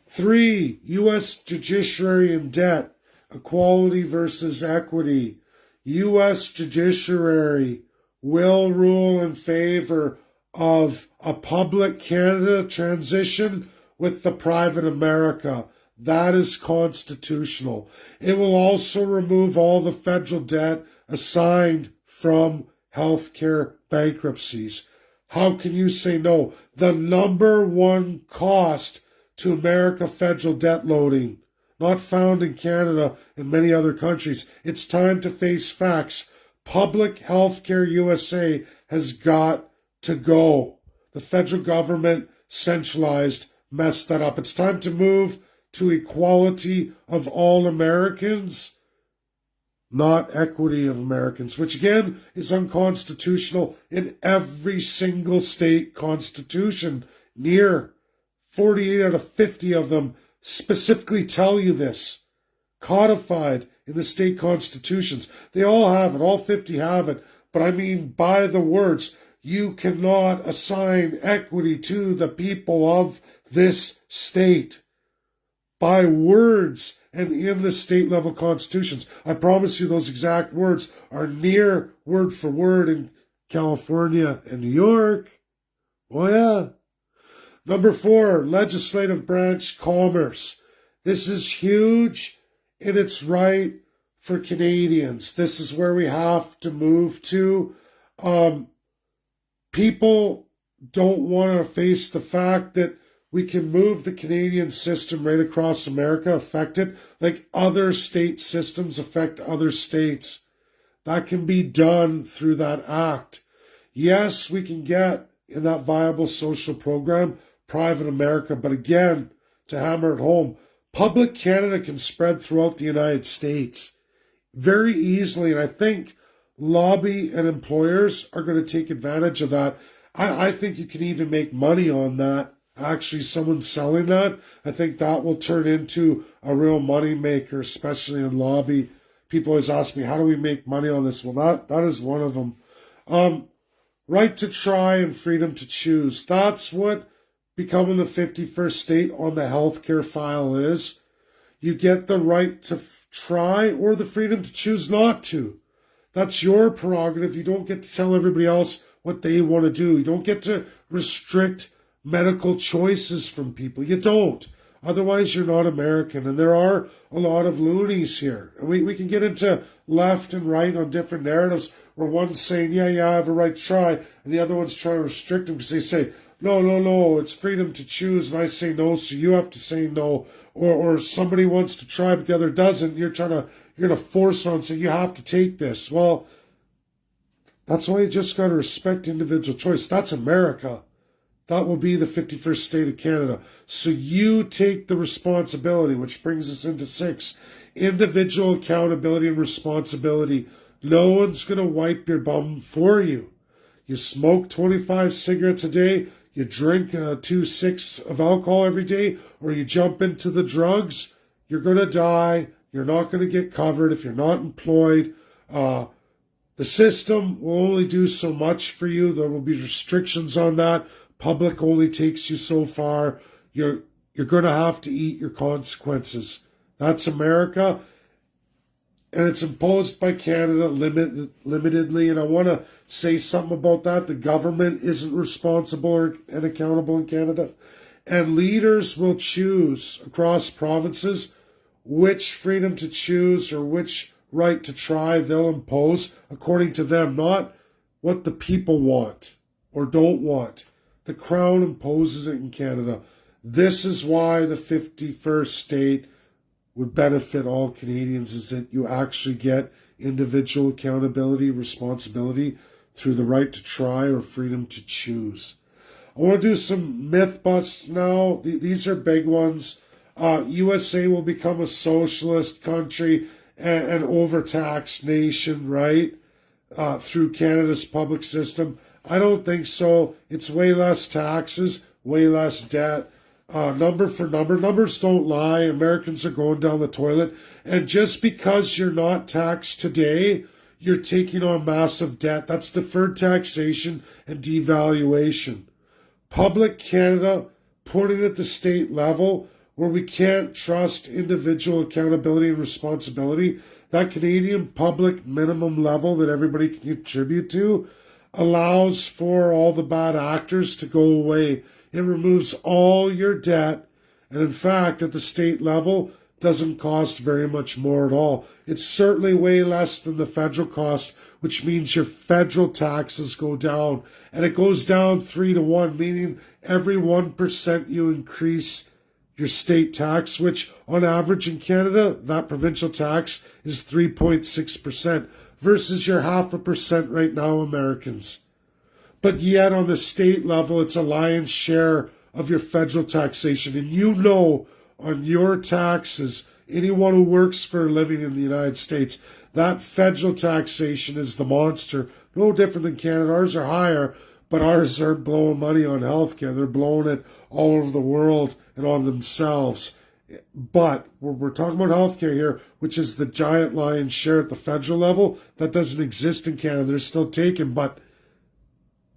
3, U.S. judiciary and debt, equality versus equity. U.S. judiciary will rule in favor of a public Canada transition with the private America. That is constitutional. It will also remove all the federal debt assigned from healthcare bankruptcies. How can you say no? The number one cost to America federal debt loading, not found in Canada and many other countries. It's time to face facts. Public Healthcare USA has got to go. The federal government, centralized, messed that up. It's time to move to equality of all Americans, not equity of Americans, which again is unconstitutional in every single state constitution. Near 48 out of 50 of them specifically tell you this. Codified in the state constitutions. They all have it. All 50 have it. But I mean by the words. You cannot assign equity to the people of this state by words and in the state level constitutions. I promise you those exact words are near word for word in California and New York. Oh yeah. Number 4, legislative branch commerce. This is huge and it's right for Canadians. This is where we have to move to. People don't want to face the fact that we can move the Canadian system right across America, affect it like other state systems affect other states. That can be done through that act. Yes, we can get in that viable social program, Private America, but again, to hammer it home, Public Canada can spread throughout the United States very easily, and I think lobby and employers are going to take advantage of that. I think you can even make money on that. Actually, someone selling that, I think that will turn into a real money maker, especially in lobby. People always ask me, how do we make money on this? Well, that is one of them. Right to try and freedom to choose. That's what becoming the 51st state on the healthcare file is. You get the right to try or the freedom to choose not to. That's your prerogative. You don't get to tell everybody else what they want to do. You don't get to restrict medical choices from people. You don't. Otherwise, you're not American. And there are a lot of loonies here. And we can get into left and right on different narratives where one's saying, yeah, I have a right to try, and the other one's trying to restrict them because they say, no, it's freedom to choose, and I say no, so you have to say no. Or somebody wants to try, but the other doesn't. You're going to force on and say, you have to take this. Well, that's why you just got to respect individual choice. That's America. That will be the 51st state of Canada. So you take the responsibility, which brings us into 6. Individual accountability and responsibility. No one's going to wipe your bum for you. You smoke 25 cigarettes a day, you drink 2 of alcohol every day, or you jump into the drugs, you're going to die. You're not going to get covered if you're not employed. The system will only do so much for you. There will be restrictions on that. Public only takes you so far. You're going to have to eat your consequences. That's America. And it's imposed by Canada limitedly. And I want to say something about that. The government isn't responsible and accountable in Canada. And leaders will choose across provinces which freedom to choose or which right to try they'll impose according to them, not what the people want or don't want. The Crown imposes it in Canada. This is why the 51st state would benefit all Canadians, is that you actually get individual accountability, responsibility through the right to try or freedom to choose. I want to do some myth busts now. These are big ones. USA will become a socialist country and overtaxed nation, right? Through Canada's public system. I don't think so. It's way less taxes, way less debt. Number for number. Numbers don't lie. Americans are going down the toilet. And just because you're not taxed today, you're taking on massive debt. That's deferred taxation and devaluation. Public Canada, putting it at the state level where we can't trust individual accountability and responsibility, that Canadian public minimum level that everybody can contribute to allows for all the bad actors to go away. It removes all your debt, and in fact, at the state level, doesn't cost very much more at all. It's certainly way less than the federal cost, which means your federal taxes go down, and it goes down 3-to-1, meaning every 1% you increase your state tax, which on average in Canada, that provincial tax is 3.6%, versus your 0.5% right now, Americans. But yet on the state level, it's a lion's share of your federal taxation. And you know on your taxes, anyone who works for a living in the United States, that federal taxation is the monster. No different than Canada. Ours are higher, but ours aren't blowing money on healthcare. They're blowing it all over the world and on themselves. But we're talking about healthcare here, which is the giant lion's share at the federal level. That doesn't exist in Canada. They're still taken, but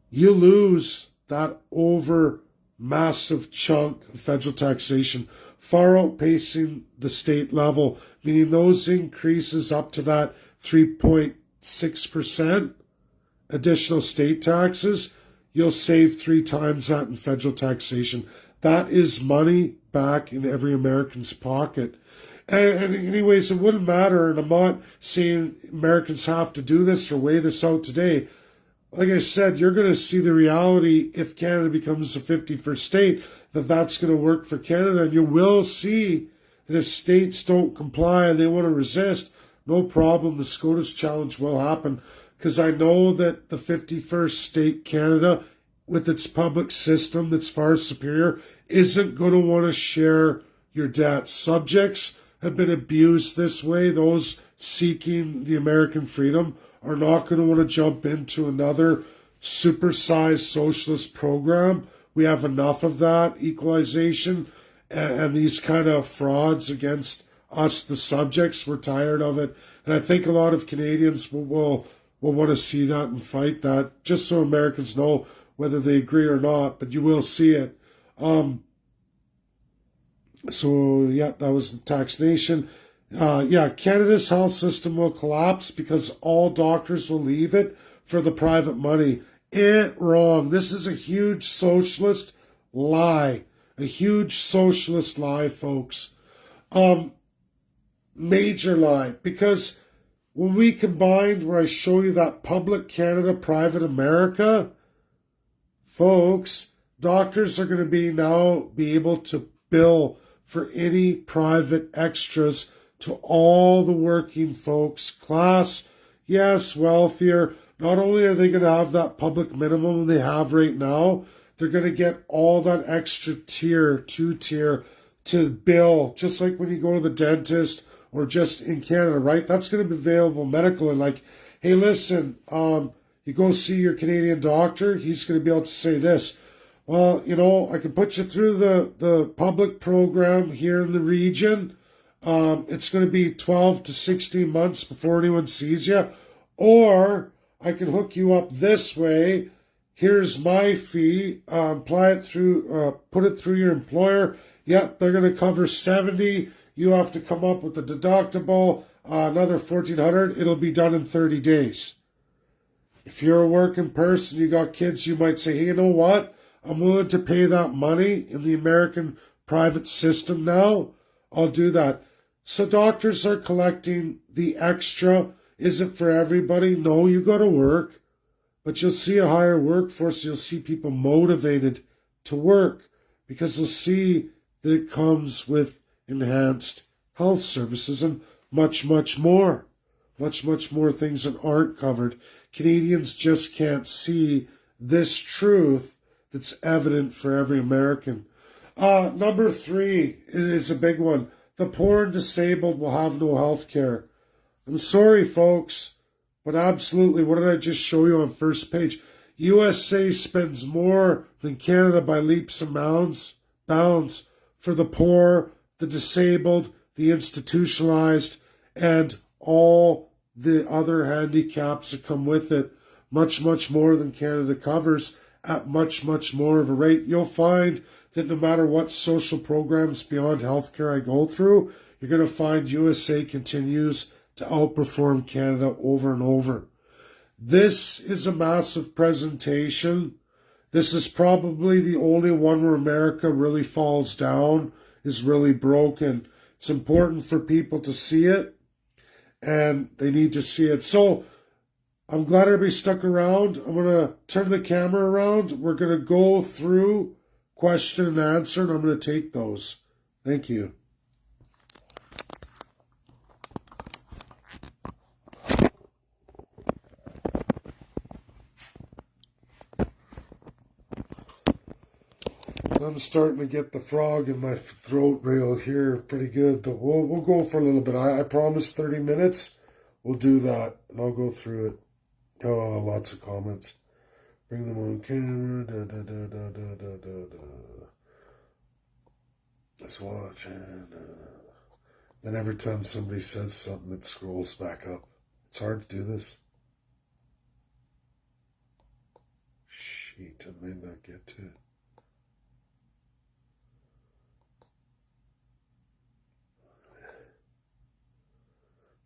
you lose that over massive chunk of federal taxation, far outpacing the state level, meaning those increases up to that 3.6% additional state taxes, you'll save 3 times that in federal taxation. That is money back in every American's pocket. And anyways, it wouldn't matter, and I'm not saying Americans have to do this or weigh this out today. Like I said, you're going to see the reality if Canada becomes the 51st state, that that's going to work for Canada. And you will see that if states don't comply and they want to resist, no problem, the SCOTUS challenge will happen. Because I know that the 51st state, Canada, with its public system that's far superior, isn't going to want to share your debt. Subjects have been abused this way. Those seeking the American freedom are not going to want to jump into another supersized socialist program. We have enough of that, equalization, and these kind of frauds against us, the subjects. We're tired of it. And I think a lot of Canadians will want to see that and fight that, just so Americans know whether they agree or not, but you will see it. So, yeah, that was the Tax Nation. Canada's health system will collapse because all doctors will leave it for the private money. Wrong. This is a huge socialist lie. A huge socialist lie, folks. Major lie. Because when we combined, where I show you that public Canada, private America, folks, doctors are going to be able to bill for any private extras to all the working folks. Class, yes, wealthier. Not only are they going to have that public minimum they have right now, they're going to get all that extra tier, 2-tier, to bill, just like when you go to the dentist or just in Canada, right? That's going to be available medical. And like, hey, listen, you go see your Canadian doctor, he's going to be able to say this. Well, I can put you through the public program here in the region. It's going to be 12 to 16 months before anyone sees you. Or I can hook you up this way. Here's my fee. Apply it through, put it through your employer. Yep, they're going to cover 70. You have to come up with the deductible, another $1,400. It'll be done in 30 days. If you're a working person, you got kids, you might say, hey, you know what? I'm willing to pay that money in the American private system now. I'll do that. So doctors are collecting the extra. Is it for everybody? No, you got to work. But you'll see a higher workforce. You'll see people motivated to work because they'll see that it comes with enhanced health services and much, much more. Much, much more things that aren't covered. Canadians just can't see this truth that's evident for every American. Number 3 is a big one. The poor and disabled will have no health care. I'm sorry, folks, but absolutely, what did I just show you on first page? USA spends more than Canada by leaps and bounds for the poor, the disabled, the institutionalized, and all the other handicaps that come with it. Much, much more than Canada covers at much, much more of a rate. You'll find that no matter what social programs beyond healthcare I go through, you're going to find USA continues to outperform Canada over and over. This is a massive presentation. This is probably the only one where America really falls down, is really broken. It's important for people to see it, and they need to see it. So I'm glad everybody stuck around. I'm going to turn the camera around. We're going to go through question and answer, and I'm going to take those. Thank you. I'm starting to get the frog in my throat rail here pretty good, but we'll go for a little bit. I promise 30 minutes. We'll do that, and I'll go through it. Oh, lots of comments. Bring them on camera. Let's watch. And then every time somebody says something, it scrolls back up. It's hard to do this. Sheet, I may not get to it.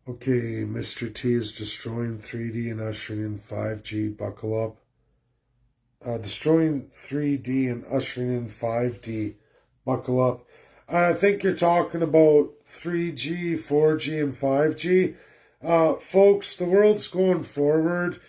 Okay, Mr. T is destroying 3D and ushering in 5G. Buckle up. Destroying 3D and ushering in 5D. Buckle up. I think you're talking about 3G, 4G, and 5G. Folks, the world's going forward.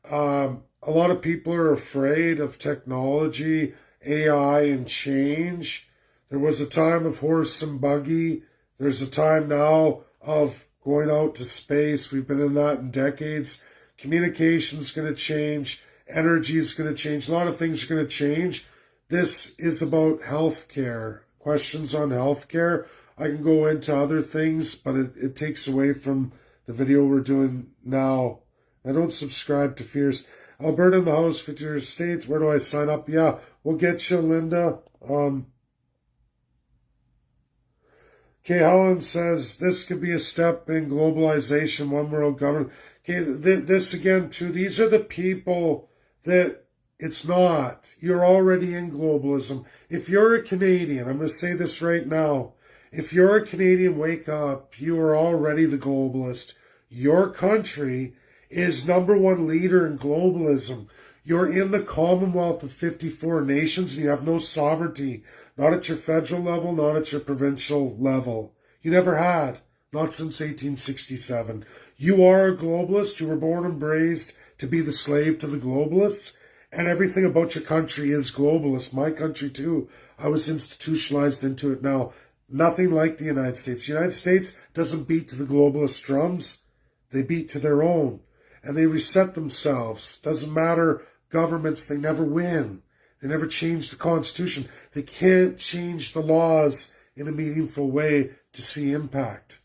A lot of people are afraid of technology AI and change. There was a time of horse and buggy. There's a time now of going out to space. We've been in that in decades. Communication's going to change. Energy is going to change. A lot of things are going to change. This is about healthcare. Questions on healthcare. I can go into other things, but it takes away from the video we're doing now. I don't subscribe to fears. Alberta in the House, 50 states. Where do I sign up? Yeah, we'll get you, Linda. Kay Holland says this could be a step in globalization, one world government. Okay, this again too. These are the people that it's not. You're already in globalism. If you're a Canadian, I'm going to say this right now. If you're a Canadian, wake up. You are already the globalist. Your country is number one leader in globalism. You're in the Commonwealth of 54 nations and you have no sovereignty. Not at your federal level, not at your provincial level. You never had. Not since 1867. You are a globalist. You were born and raised to be the slave to the globalists. And everything about your country is globalist. My country too. I was institutionalized into it now. Nothing like the United States. The United States doesn't beat to the globalist drums. They beat to their own. And they reset themselves. Doesn't matter governments, they never win. They never change the Constitution. They can't change the laws in a meaningful way to see impact.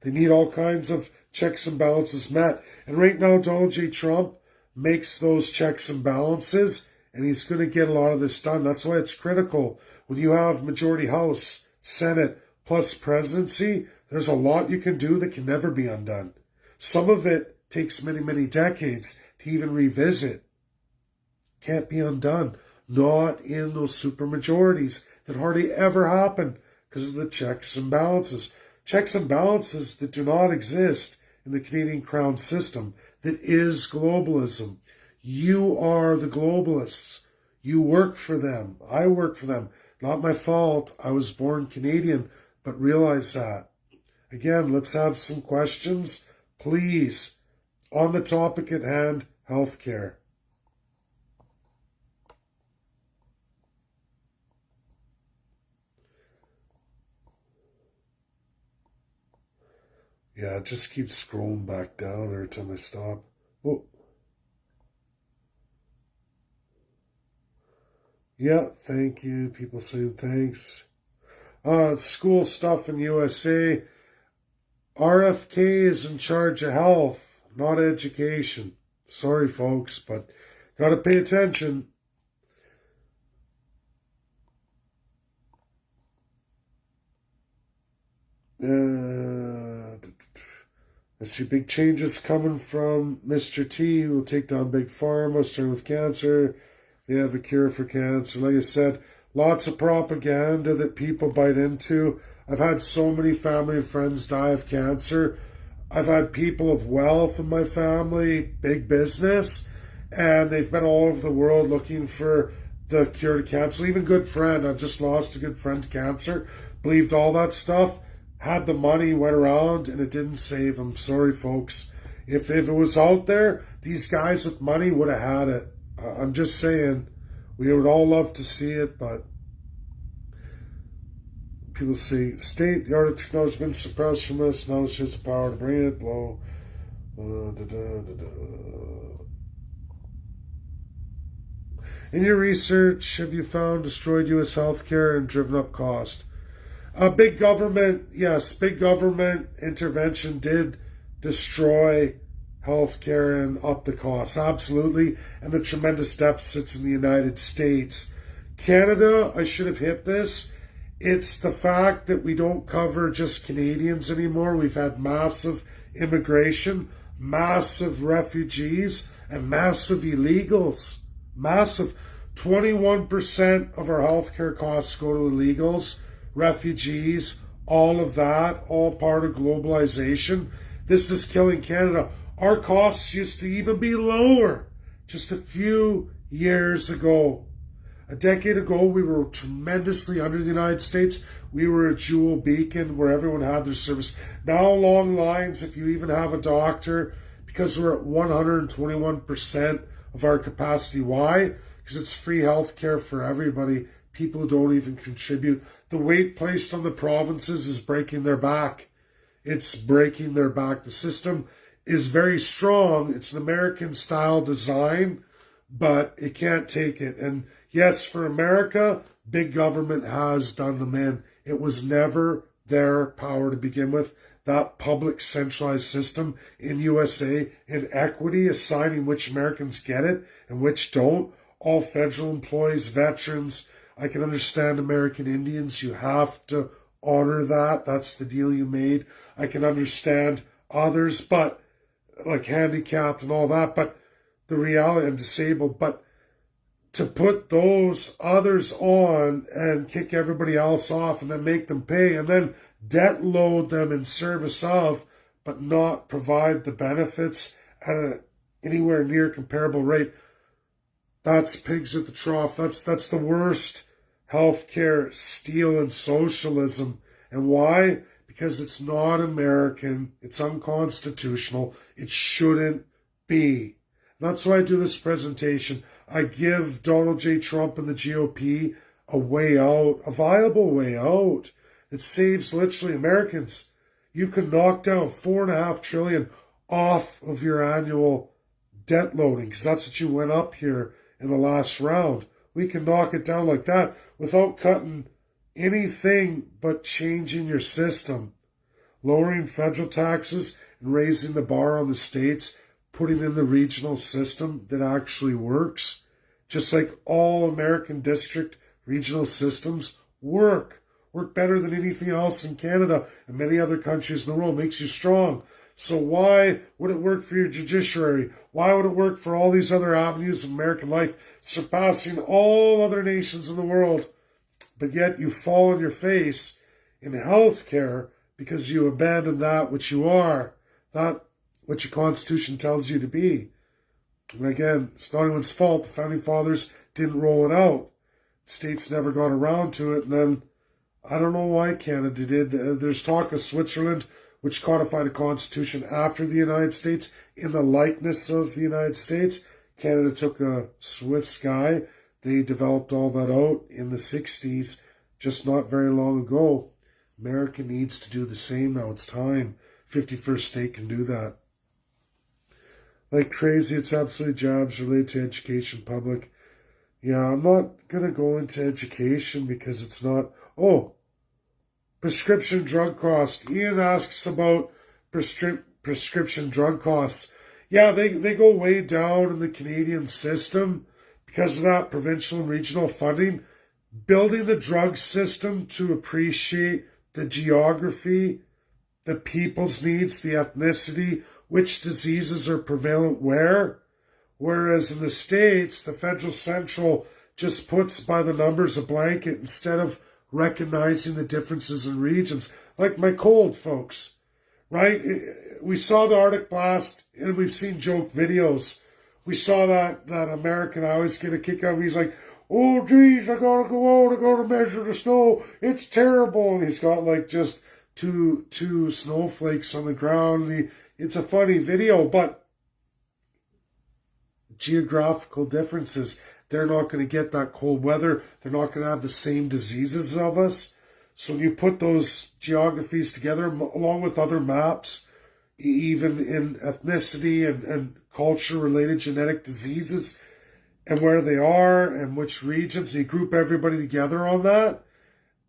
They need all kinds of checks and balances met. And right now, Donald J. Trump makes those checks and balances, and he's going to get a lot of this done. That's why it's critical. When you have majority House, Senate, plus presidency, there's a lot you can do that can never be undone. Some of it takes many, many decades to even revisit. Can't be undone. Not in those supermajorities that hardly ever happen because of the checks and balances. Checks and balances that do not exist in the Canadian Crown system that is globalism. You are the globalists. You work for them. I work for them. Not my fault. I was born Canadian, but realize that. Again, let's have some questions, please. On the topic at hand, healthcare. Yeah, it just keeps scrolling back down every time I stop. Oh. Yeah, thank you. People saying thanks. School stuff in USA. RFK is in charge of health, not education. Sorry, folks, but gotta pay attention. I see big changes coming from Mr. T, who will take down Big Pharma, starting with cancer. They have a cure for cancer. Like I said, lots of propaganda that people bite into. I've had so many family and friends die of cancer. I've had people of wealth in my family, big business, and they've been all over the world looking for the cure to cancer. Even good friend, I've just lost a good friend to cancer, believed all that stuff, had the money, went around, and it didn't save him. Sorry, folks. If it was out there, these guys with money would have had it. I'm just saying, we would all love to see it, but people say, state, the art of technology has been suppressed from us, now it's just power to bring it, blow. In your research, have you found destroyed U.S. healthcare and driven up cost? Big government, yes, big government intervention did destroy healthcare and up the costs, absolutely, and the tremendous deficits in the United States. Canada, I should have hit this. It's the fact that we don't cover just Canadians anymore. We've had massive immigration, massive refugees, and massive illegals. Massive. 21% of our healthcare costs go to illegals, refugees, all of that, all part of globalization. This is killing Canada. Our costs used to even be lower just a few years ago. A decade ago, we were tremendously under the United States. We were a jewel beacon where everyone had their service. Now, along lines, if you even have a doctor, because we're at 121% of our capacity. Why? because it's free health care for everybody, people who don't even contribute. The weight placed on the provinces is breaking their back. It's breaking their back. The system is very strong. It's an American-style design, but it can't take it. And yes, for America, big government has done them in. It was never their power to begin with. That public centralized system in USA, in equity, assigning which Americans get it and which don't, all federal employees, veterans. I can understand American Indians. You have to honor that. That's the deal you made. I can understand others, but like handicapped and all that, but the reality, and disabled, but to put those others on and kick everybody else off and then make them pay and then debt load them in service of, but not provide the benefits at an anywhere near comparable rate. That's pigs at the trough. That's the worst healthcare steal in socialism. And why? Because it's not American. It's unconstitutional. It shouldn't be. And that's why I do this presentation. I give Donald J. Trump and the GOP a way out, a viable way out. It saves literally Americans. You can knock down $4.5 trillion off of your annual debt loading, because that's what you went up here in the last round. We can knock it down like that without cutting anything but changing your system, lowering federal taxes and raising the bar on the states, putting in the regional system that actually works, just like all American district regional systems work better than anything else in Canada and many other countries in the world, makes you strong. So why would it work for your judiciary? Why would it work for all these other avenues of American life, surpassing all other nations in the world? But yet you fall on your face in healthcare because you abandon that which you are, not what your Constitution tells you to be. And again, it's not anyone's fault. The Founding Fathers didn't roll it out. States never got around to it, and then I don't know why Canada did. There's talk of Switzerland, which codified a constitution after the United States in the likeness of the United States. Canada took a Swiss guy. They developed all that out in the 60s, just not very long ago. America needs to do the same now. It's time. 51st state can do that. Like crazy, it's absolutely jobs related to education, public. Yeah, I'm not going to go into education because it's not... Oh, prescription drug costs. Ian asks about prescription drug costs. Yeah, they go way down in the Canadian system because of that provincial and regional funding. Building the drug system to appreciate the geography, the people's needs, the ethnicity, which diseases are prevalent where. Whereas in the States, the federal central just puts by the numbers a blanket instead of recognizing the differences in regions. Like my cold, folks, right? We saw the Arctic blast and we've seen joke videos. We saw that American, I always get a kick out of him. He's like, oh, geez, I gotta go out, I gotta measure the snow. It's terrible. And he's got like just two snowflakes on the ground. And it's a funny video, but geographical differences. They're not going to get that cold weather. They're not going to have the same diseases of us. So you put those geographies together along with other maps, even in ethnicity and culture-related genetic diseases, and where they are and which regions. You group everybody together on that,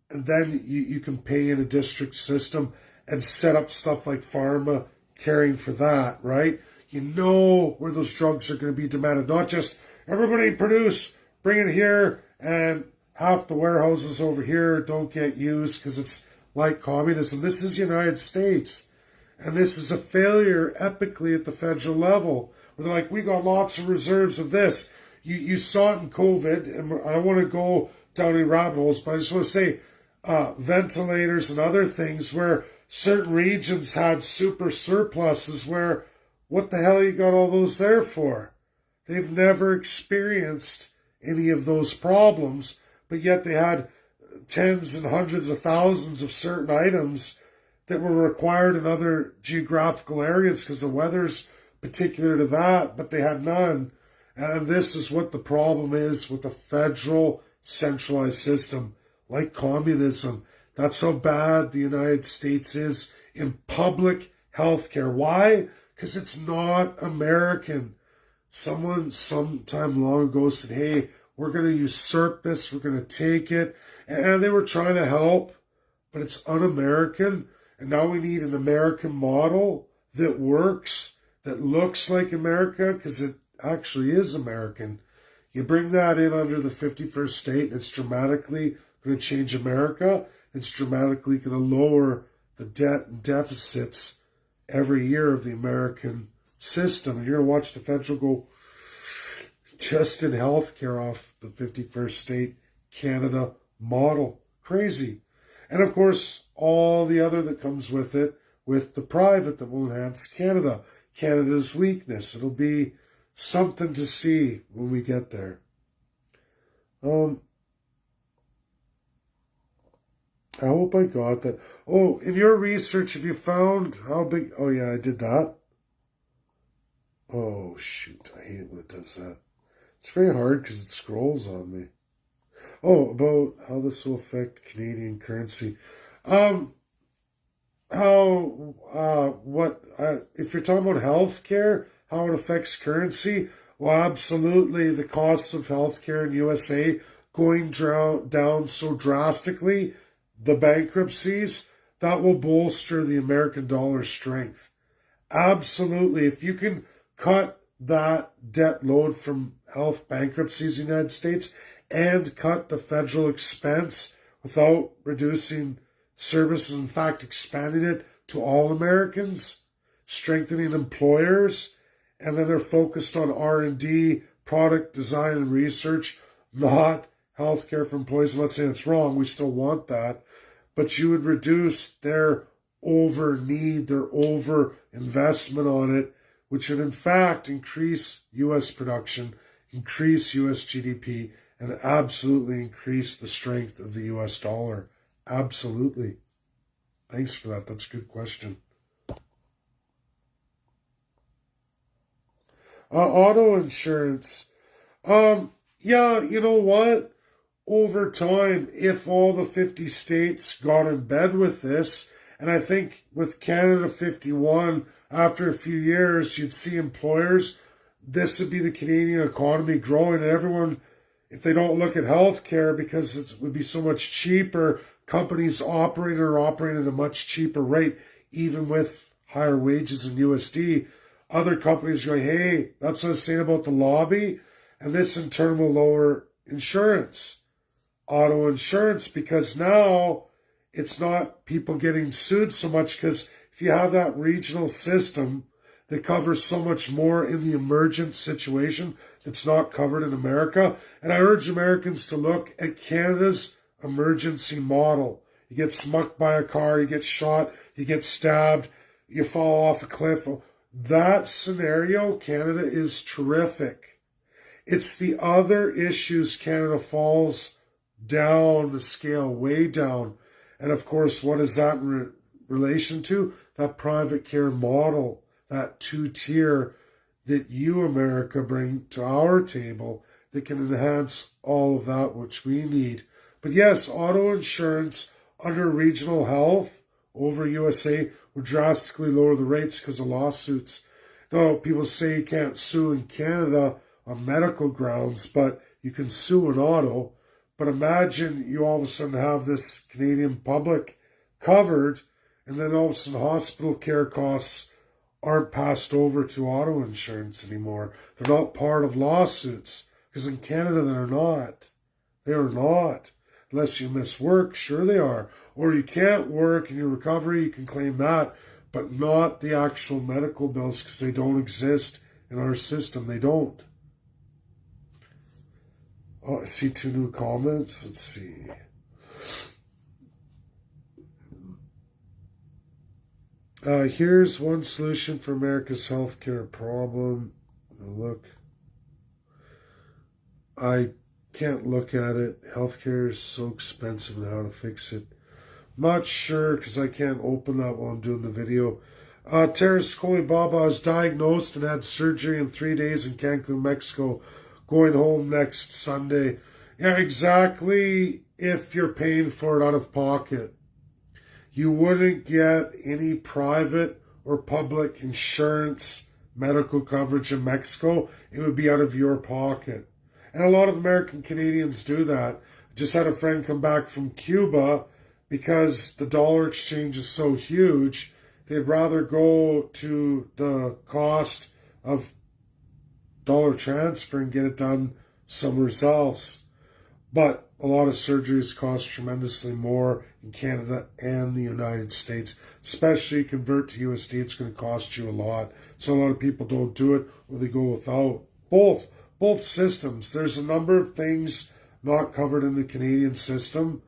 and then you can pay in a district system and set up stuff like pharma caring for that, right? You know where those drugs are going to be demanded, not just everybody produce, bring it here, and half the warehouses over here don't get used because it's like communism. This is the United States. And this is a failure epically at the federal level. Where they're like, we got lots of reserves of this. You saw it in COVID, and I don't want to go down any rabbit holes, but I just want to say ventilators and other things where certain regions had super surpluses where, what the hell you got all those there for? They've never experienced any of those problems, but yet they had tens and hundreds of thousands of certain items that were required in other geographical areas because the weather's particular to that, but they had none. And this is what the problem is with the federal centralized system, like communism. That's how bad the United States is in public health care. Why? Because it's not American. Someone sometime long ago said, hey, we're going to usurp this, we're going to take it. And they were trying to help, but it's un-American. And now we need an American model that works, that looks like America, because it actually is American. You bring that in under the 51st state, and it's dramatically going to change America. It's dramatically going to lower the debt and deficits every year of the American system. And you're going to watch the federal go just in healthcare off the 51st state Canada model. Crazy. And of course, all the other that comes with it, with the private that will enhance Canada. Canada's weakness. It'll be something to see when we get there. I hope I got that. Oh, in your research, have you found how big? Oh, yeah, I did that. Oh, shoot. I hate it when it does that. It's very hard because it scrolls on me. Oh, about how this will affect Canadian currency. If you're talking about healthcare, how it affects currency, well, absolutely. The costs of healthcare in USA going down so drastically, the bankruptcies, that will bolster the American dollar's strength. Absolutely. If you can cut that debt load from health bankruptcies in the United States and cut the federal expense without reducing services, in fact, expanding it to all Americans, strengthening employers, and then they're focused on R&D, product design and research, not healthcare for employees. I'm not saying it's wrong. We still want that. But you would reduce their over-need, their over-investment on it, which would in fact increase U.S. production, increase U.S. GDP, and absolutely increase the strength of the U.S. dollar. Absolutely. Thanks for that. That's a good question. Auto insurance. Yeah, you know what? Over time, if all the 50 states got in bed with this, and I think with Canada 51, after a few years, you'd see employers, this would be the Canadian economy growing, and everyone, if they don't look at healthcare because it would be so much cheaper, companies operate at a much cheaper rate, even with higher wages in USD. Other companies go, hey, that's what I was saying about the lobby, and this in turn will lower insurance, auto insurance, because now it's not people getting sued so much, because if you have that regional system that covers so much more in the emergent situation that's not covered in America, and I urge Americans to look at Canada's emergency model. You get smucked by a car, you get shot, you get stabbed, you fall off a cliff. That scenario, Canada is terrific. It's the other issues Canada falls down the scale, way down. And of course, what is that in relation to? That private care model, that two-tier that you, America, bring to our table that can enhance all of that which we need. But yes, auto insurance under regional health over USA would drastically lower the rates because of lawsuits. Now, people say you can't sue in Canada on medical grounds, but you can sue an auto. But imagine you all of a sudden have this Canadian public covered, and then all of a sudden hospital care costs aren't passed over to auto insurance anymore. They're not part of lawsuits, because in Canada they're not. They're not. Unless you miss work, sure they are. Or you can't work in your recovery, you can claim that, but not the actual medical bills because they don't exist in our system. They don't. Oh, I see 2 new comments. Let's see. Here's one solution for America's healthcare problem. Look. I can't look at it. Healthcare is so expensive and how to fix it. Not sure because I can't open that while I'm doing the video. Teres Kolibaba was diagnosed and had surgery in 3 days in Cancun, Mexico, going home next Sunday. Yeah, exactly. If you're paying for it out of pocket, you wouldn't get any private or public insurance medical coverage in Mexico. It would be out of your pocket. And a lot of American Canadians do that. Just had a friend come back from Cuba because the dollar exchange is so huge. They'd rather go to the cost of dollar transfer and get it done somewhere else. But a lot of surgeries cost tremendously more in Canada and the United States. Especially convert to USD, it's going to cost you a lot. So a lot of people don't do it, or they go without. Both systems. There's a number of things not covered in the Canadian system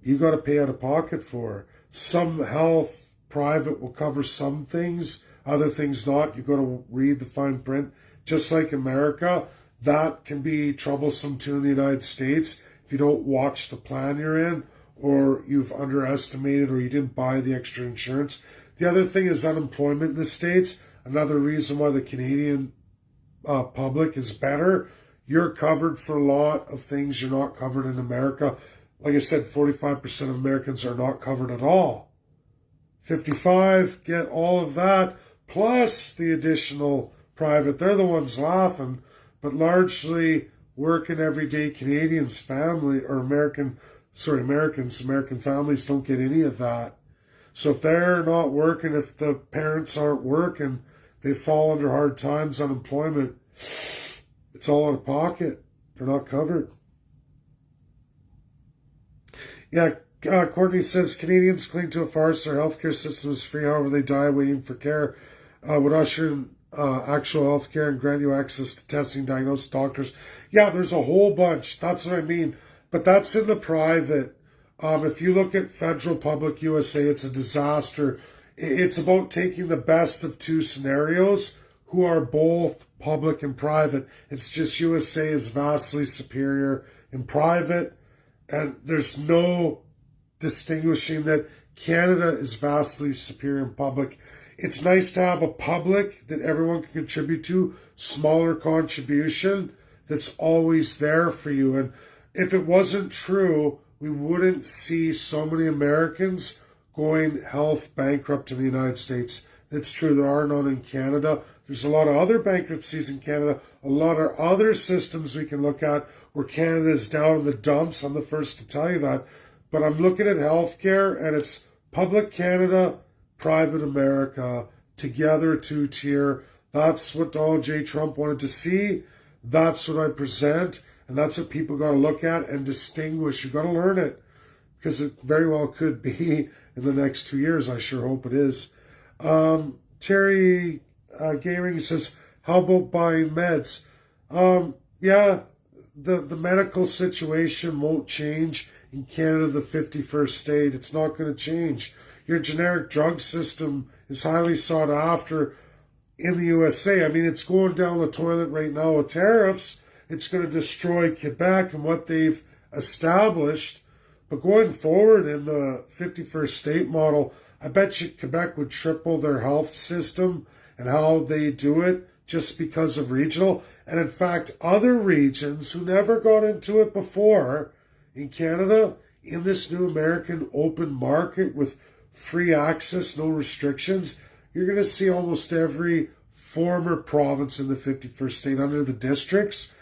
you got to pay out of pocket for. Some health private will cover some things, other things not. You got to read the fine print. Just like America, that can be troublesome too in the United States if you don't watch the plan you're in, or you've underestimated, or you didn't buy the extra insurance. The other thing is unemployment in the States. Another reason why the Canadian public is better. You're covered for a lot of things you're not covered in America. Like I said, 45% of Americans are not covered at all. 55 get all of that, plus the additional private. They're the ones laughing, but largely working everyday Canadians, American families don't get any of that. So if they're not working, if the parents aren't working, they fall under hard times, unemployment. It's all out of pocket. They're not covered. Yeah, Courtney says Canadians cling to a farce. Our healthcare system is free, however they die waiting for care. Would usher in actual healthcare and grant you access to testing, diagnosis, doctors. Yeah, there's a whole bunch. That's what I mean. But that's in the private. If you look at Federal Public USA, it's a disaster. It's about taking the best of two scenarios who are both public and private. It's just USA is vastly superior in private, and there's no distinguishing that Canada is vastly superior in public. It's nice to have a public that everyone can contribute to, smaller contribution that's always there for you. And if it wasn't true, we wouldn't see so many Americans going health bankrupt in the United States. It's true, there are none in Canada. There's a lot of other bankruptcies in Canada, a lot of other systems we can look at where Canada is down in the dumps. I'm the first to tell you that. But I'm looking at healthcare, and it's public Canada, private America, together, two-tier. That's what Donald J. Trump wanted to see. That's what I present, and that's what people got to look at and distinguish. You got to learn it, because it very well could be in the next 2 years. I sure hope it is. Terry Gehring says, how about buying meds? Yeah, the medical situation won't change in Canada, the 51st state. It's not going to change. Your generic drug system is highly sought after in the USA. I mean, it's going down the toilet right now with tariffs. It's going to destroy Quebec and what they've established. But going forward in the 51st state model, I bet you Quebec would triple their health system and how they do it just because of regional. And in fact, other regions who never got into it before in Canada, in this new American open market with free access, no restrictions, you're going to see almost every former province in the 51st state under the districts,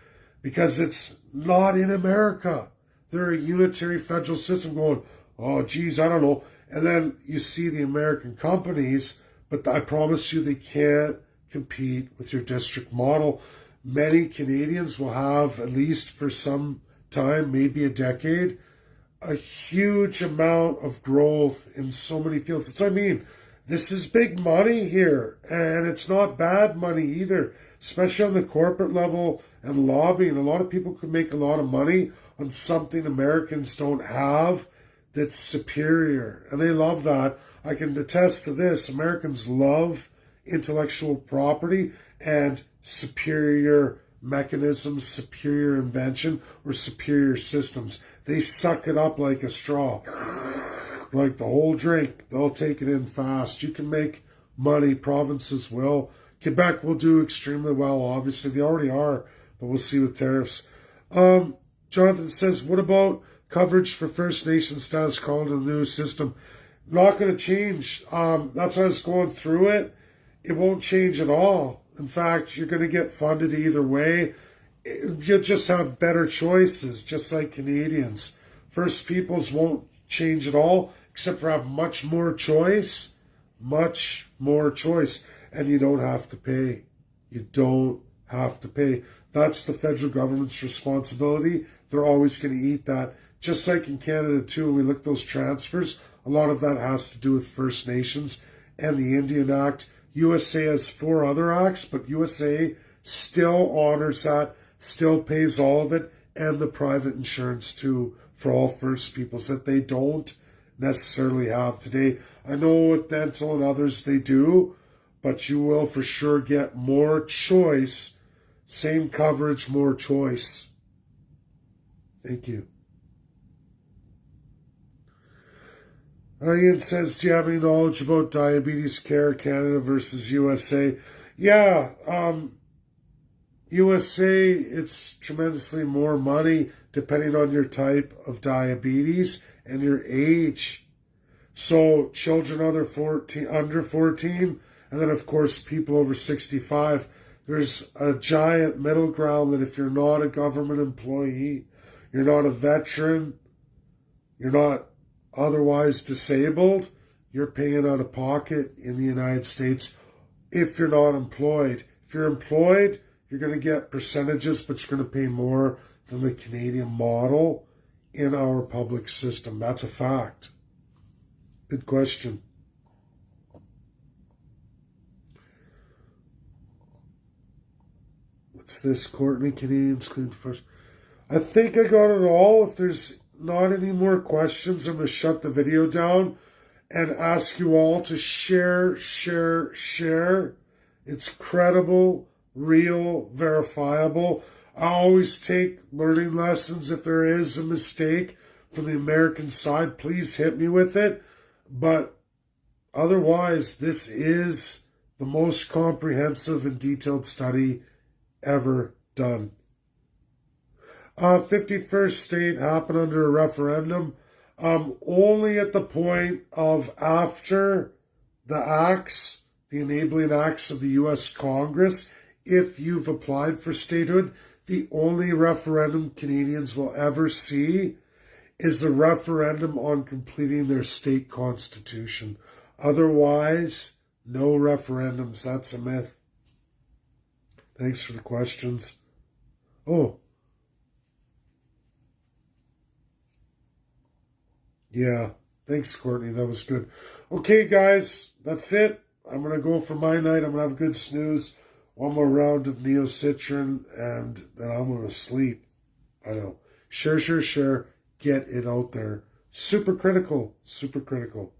because it's not in America. They're a unitary federal system going, oh, geez, I don't know. And then you see the American companies, but I promise you they can't compete with your district model. Many Canadians will have, at least for some time, maybe a decade, a huge amount of growth in so many fields. It's, I mean, this is big money here, and it's not bad money either, especially on the corporate level and lobbying. A lot of people could make a lot of money on something Americans don't have that's superior, and they love that. I can attest to this. Americans love intellectual property and superior mechanisms, superior invention, or superior systems. They suck it up like a straw. like the whole drink. They'll take it in fast. You can make money. Provinces will. Quebec will do extremely well. Obviously, they already are, but we'll see with tariffs. Jonathan says, what about coverage for First Nation status called in the new system? Not going to change. That's why I was going through it. It won't change at all. In fact, you're going to get funded either way. You'll just have better choices, just like Canadians. First Peoples won't change at all, except for have much more choice. Much more choice. And you don't have to pay. You don't have to pay. That's the federal government's responsibility. They're always going to eat that. Just like in Canada, too, when we look at those transfers, a lot of that has to do with First Nations and the Indian Act. USA has 4 other acts, but USA still honors that, still pays all of it, and the private insurance, too, for all First Peoples that they don't necessarily have today. I know with dental and others they do, but you will for sure get more choice. Same coverage, more choice. Thank you. Ian says, do you have any knowledge about diabetes care, Canada versus USA? Yeah, USA, it's tremendously more money depending on your type of diabetes and your age. So children under 14, and then of course people over 65. There's a giant middle ground that if you're not a government employee, you're not a veteran, you're not otherwise disabled, you're paying out of pocket in the United States if you're not employed. If you're employed, you're going to get percentages, but you're going to pay more than the Canadian model in our public system. That's a fact. Good question. What's this, Courtney? Canadians clean first. I think I got it all. If there's not any more questions, I'm going to shut the video down and ask you all to share. It's credible, real, verifiable. I always take learning lessons. If there is a mistake from the American side, please hit me with it. But otherwise, this is the most comprehensive and detailed study ever done. 51st state happened under a referendum, only at the point of after the acts, the enabling acts of the U.S. Congress. If you've applied for statehood, the only referendum Canadians will ever see is the referendum on completing their state constitution. Otherwise, no referendums. That's a myth. Thanks for the questions. Oh. Yeah. Thanks, Courtney. That was good. Okay, guys. That's it. I'm going to go for my night. I'm going to have a good snooze. One more round of Neocitrin, and then I'm going to sleep. I know. Share. Get it out there. Super critical. Super critical.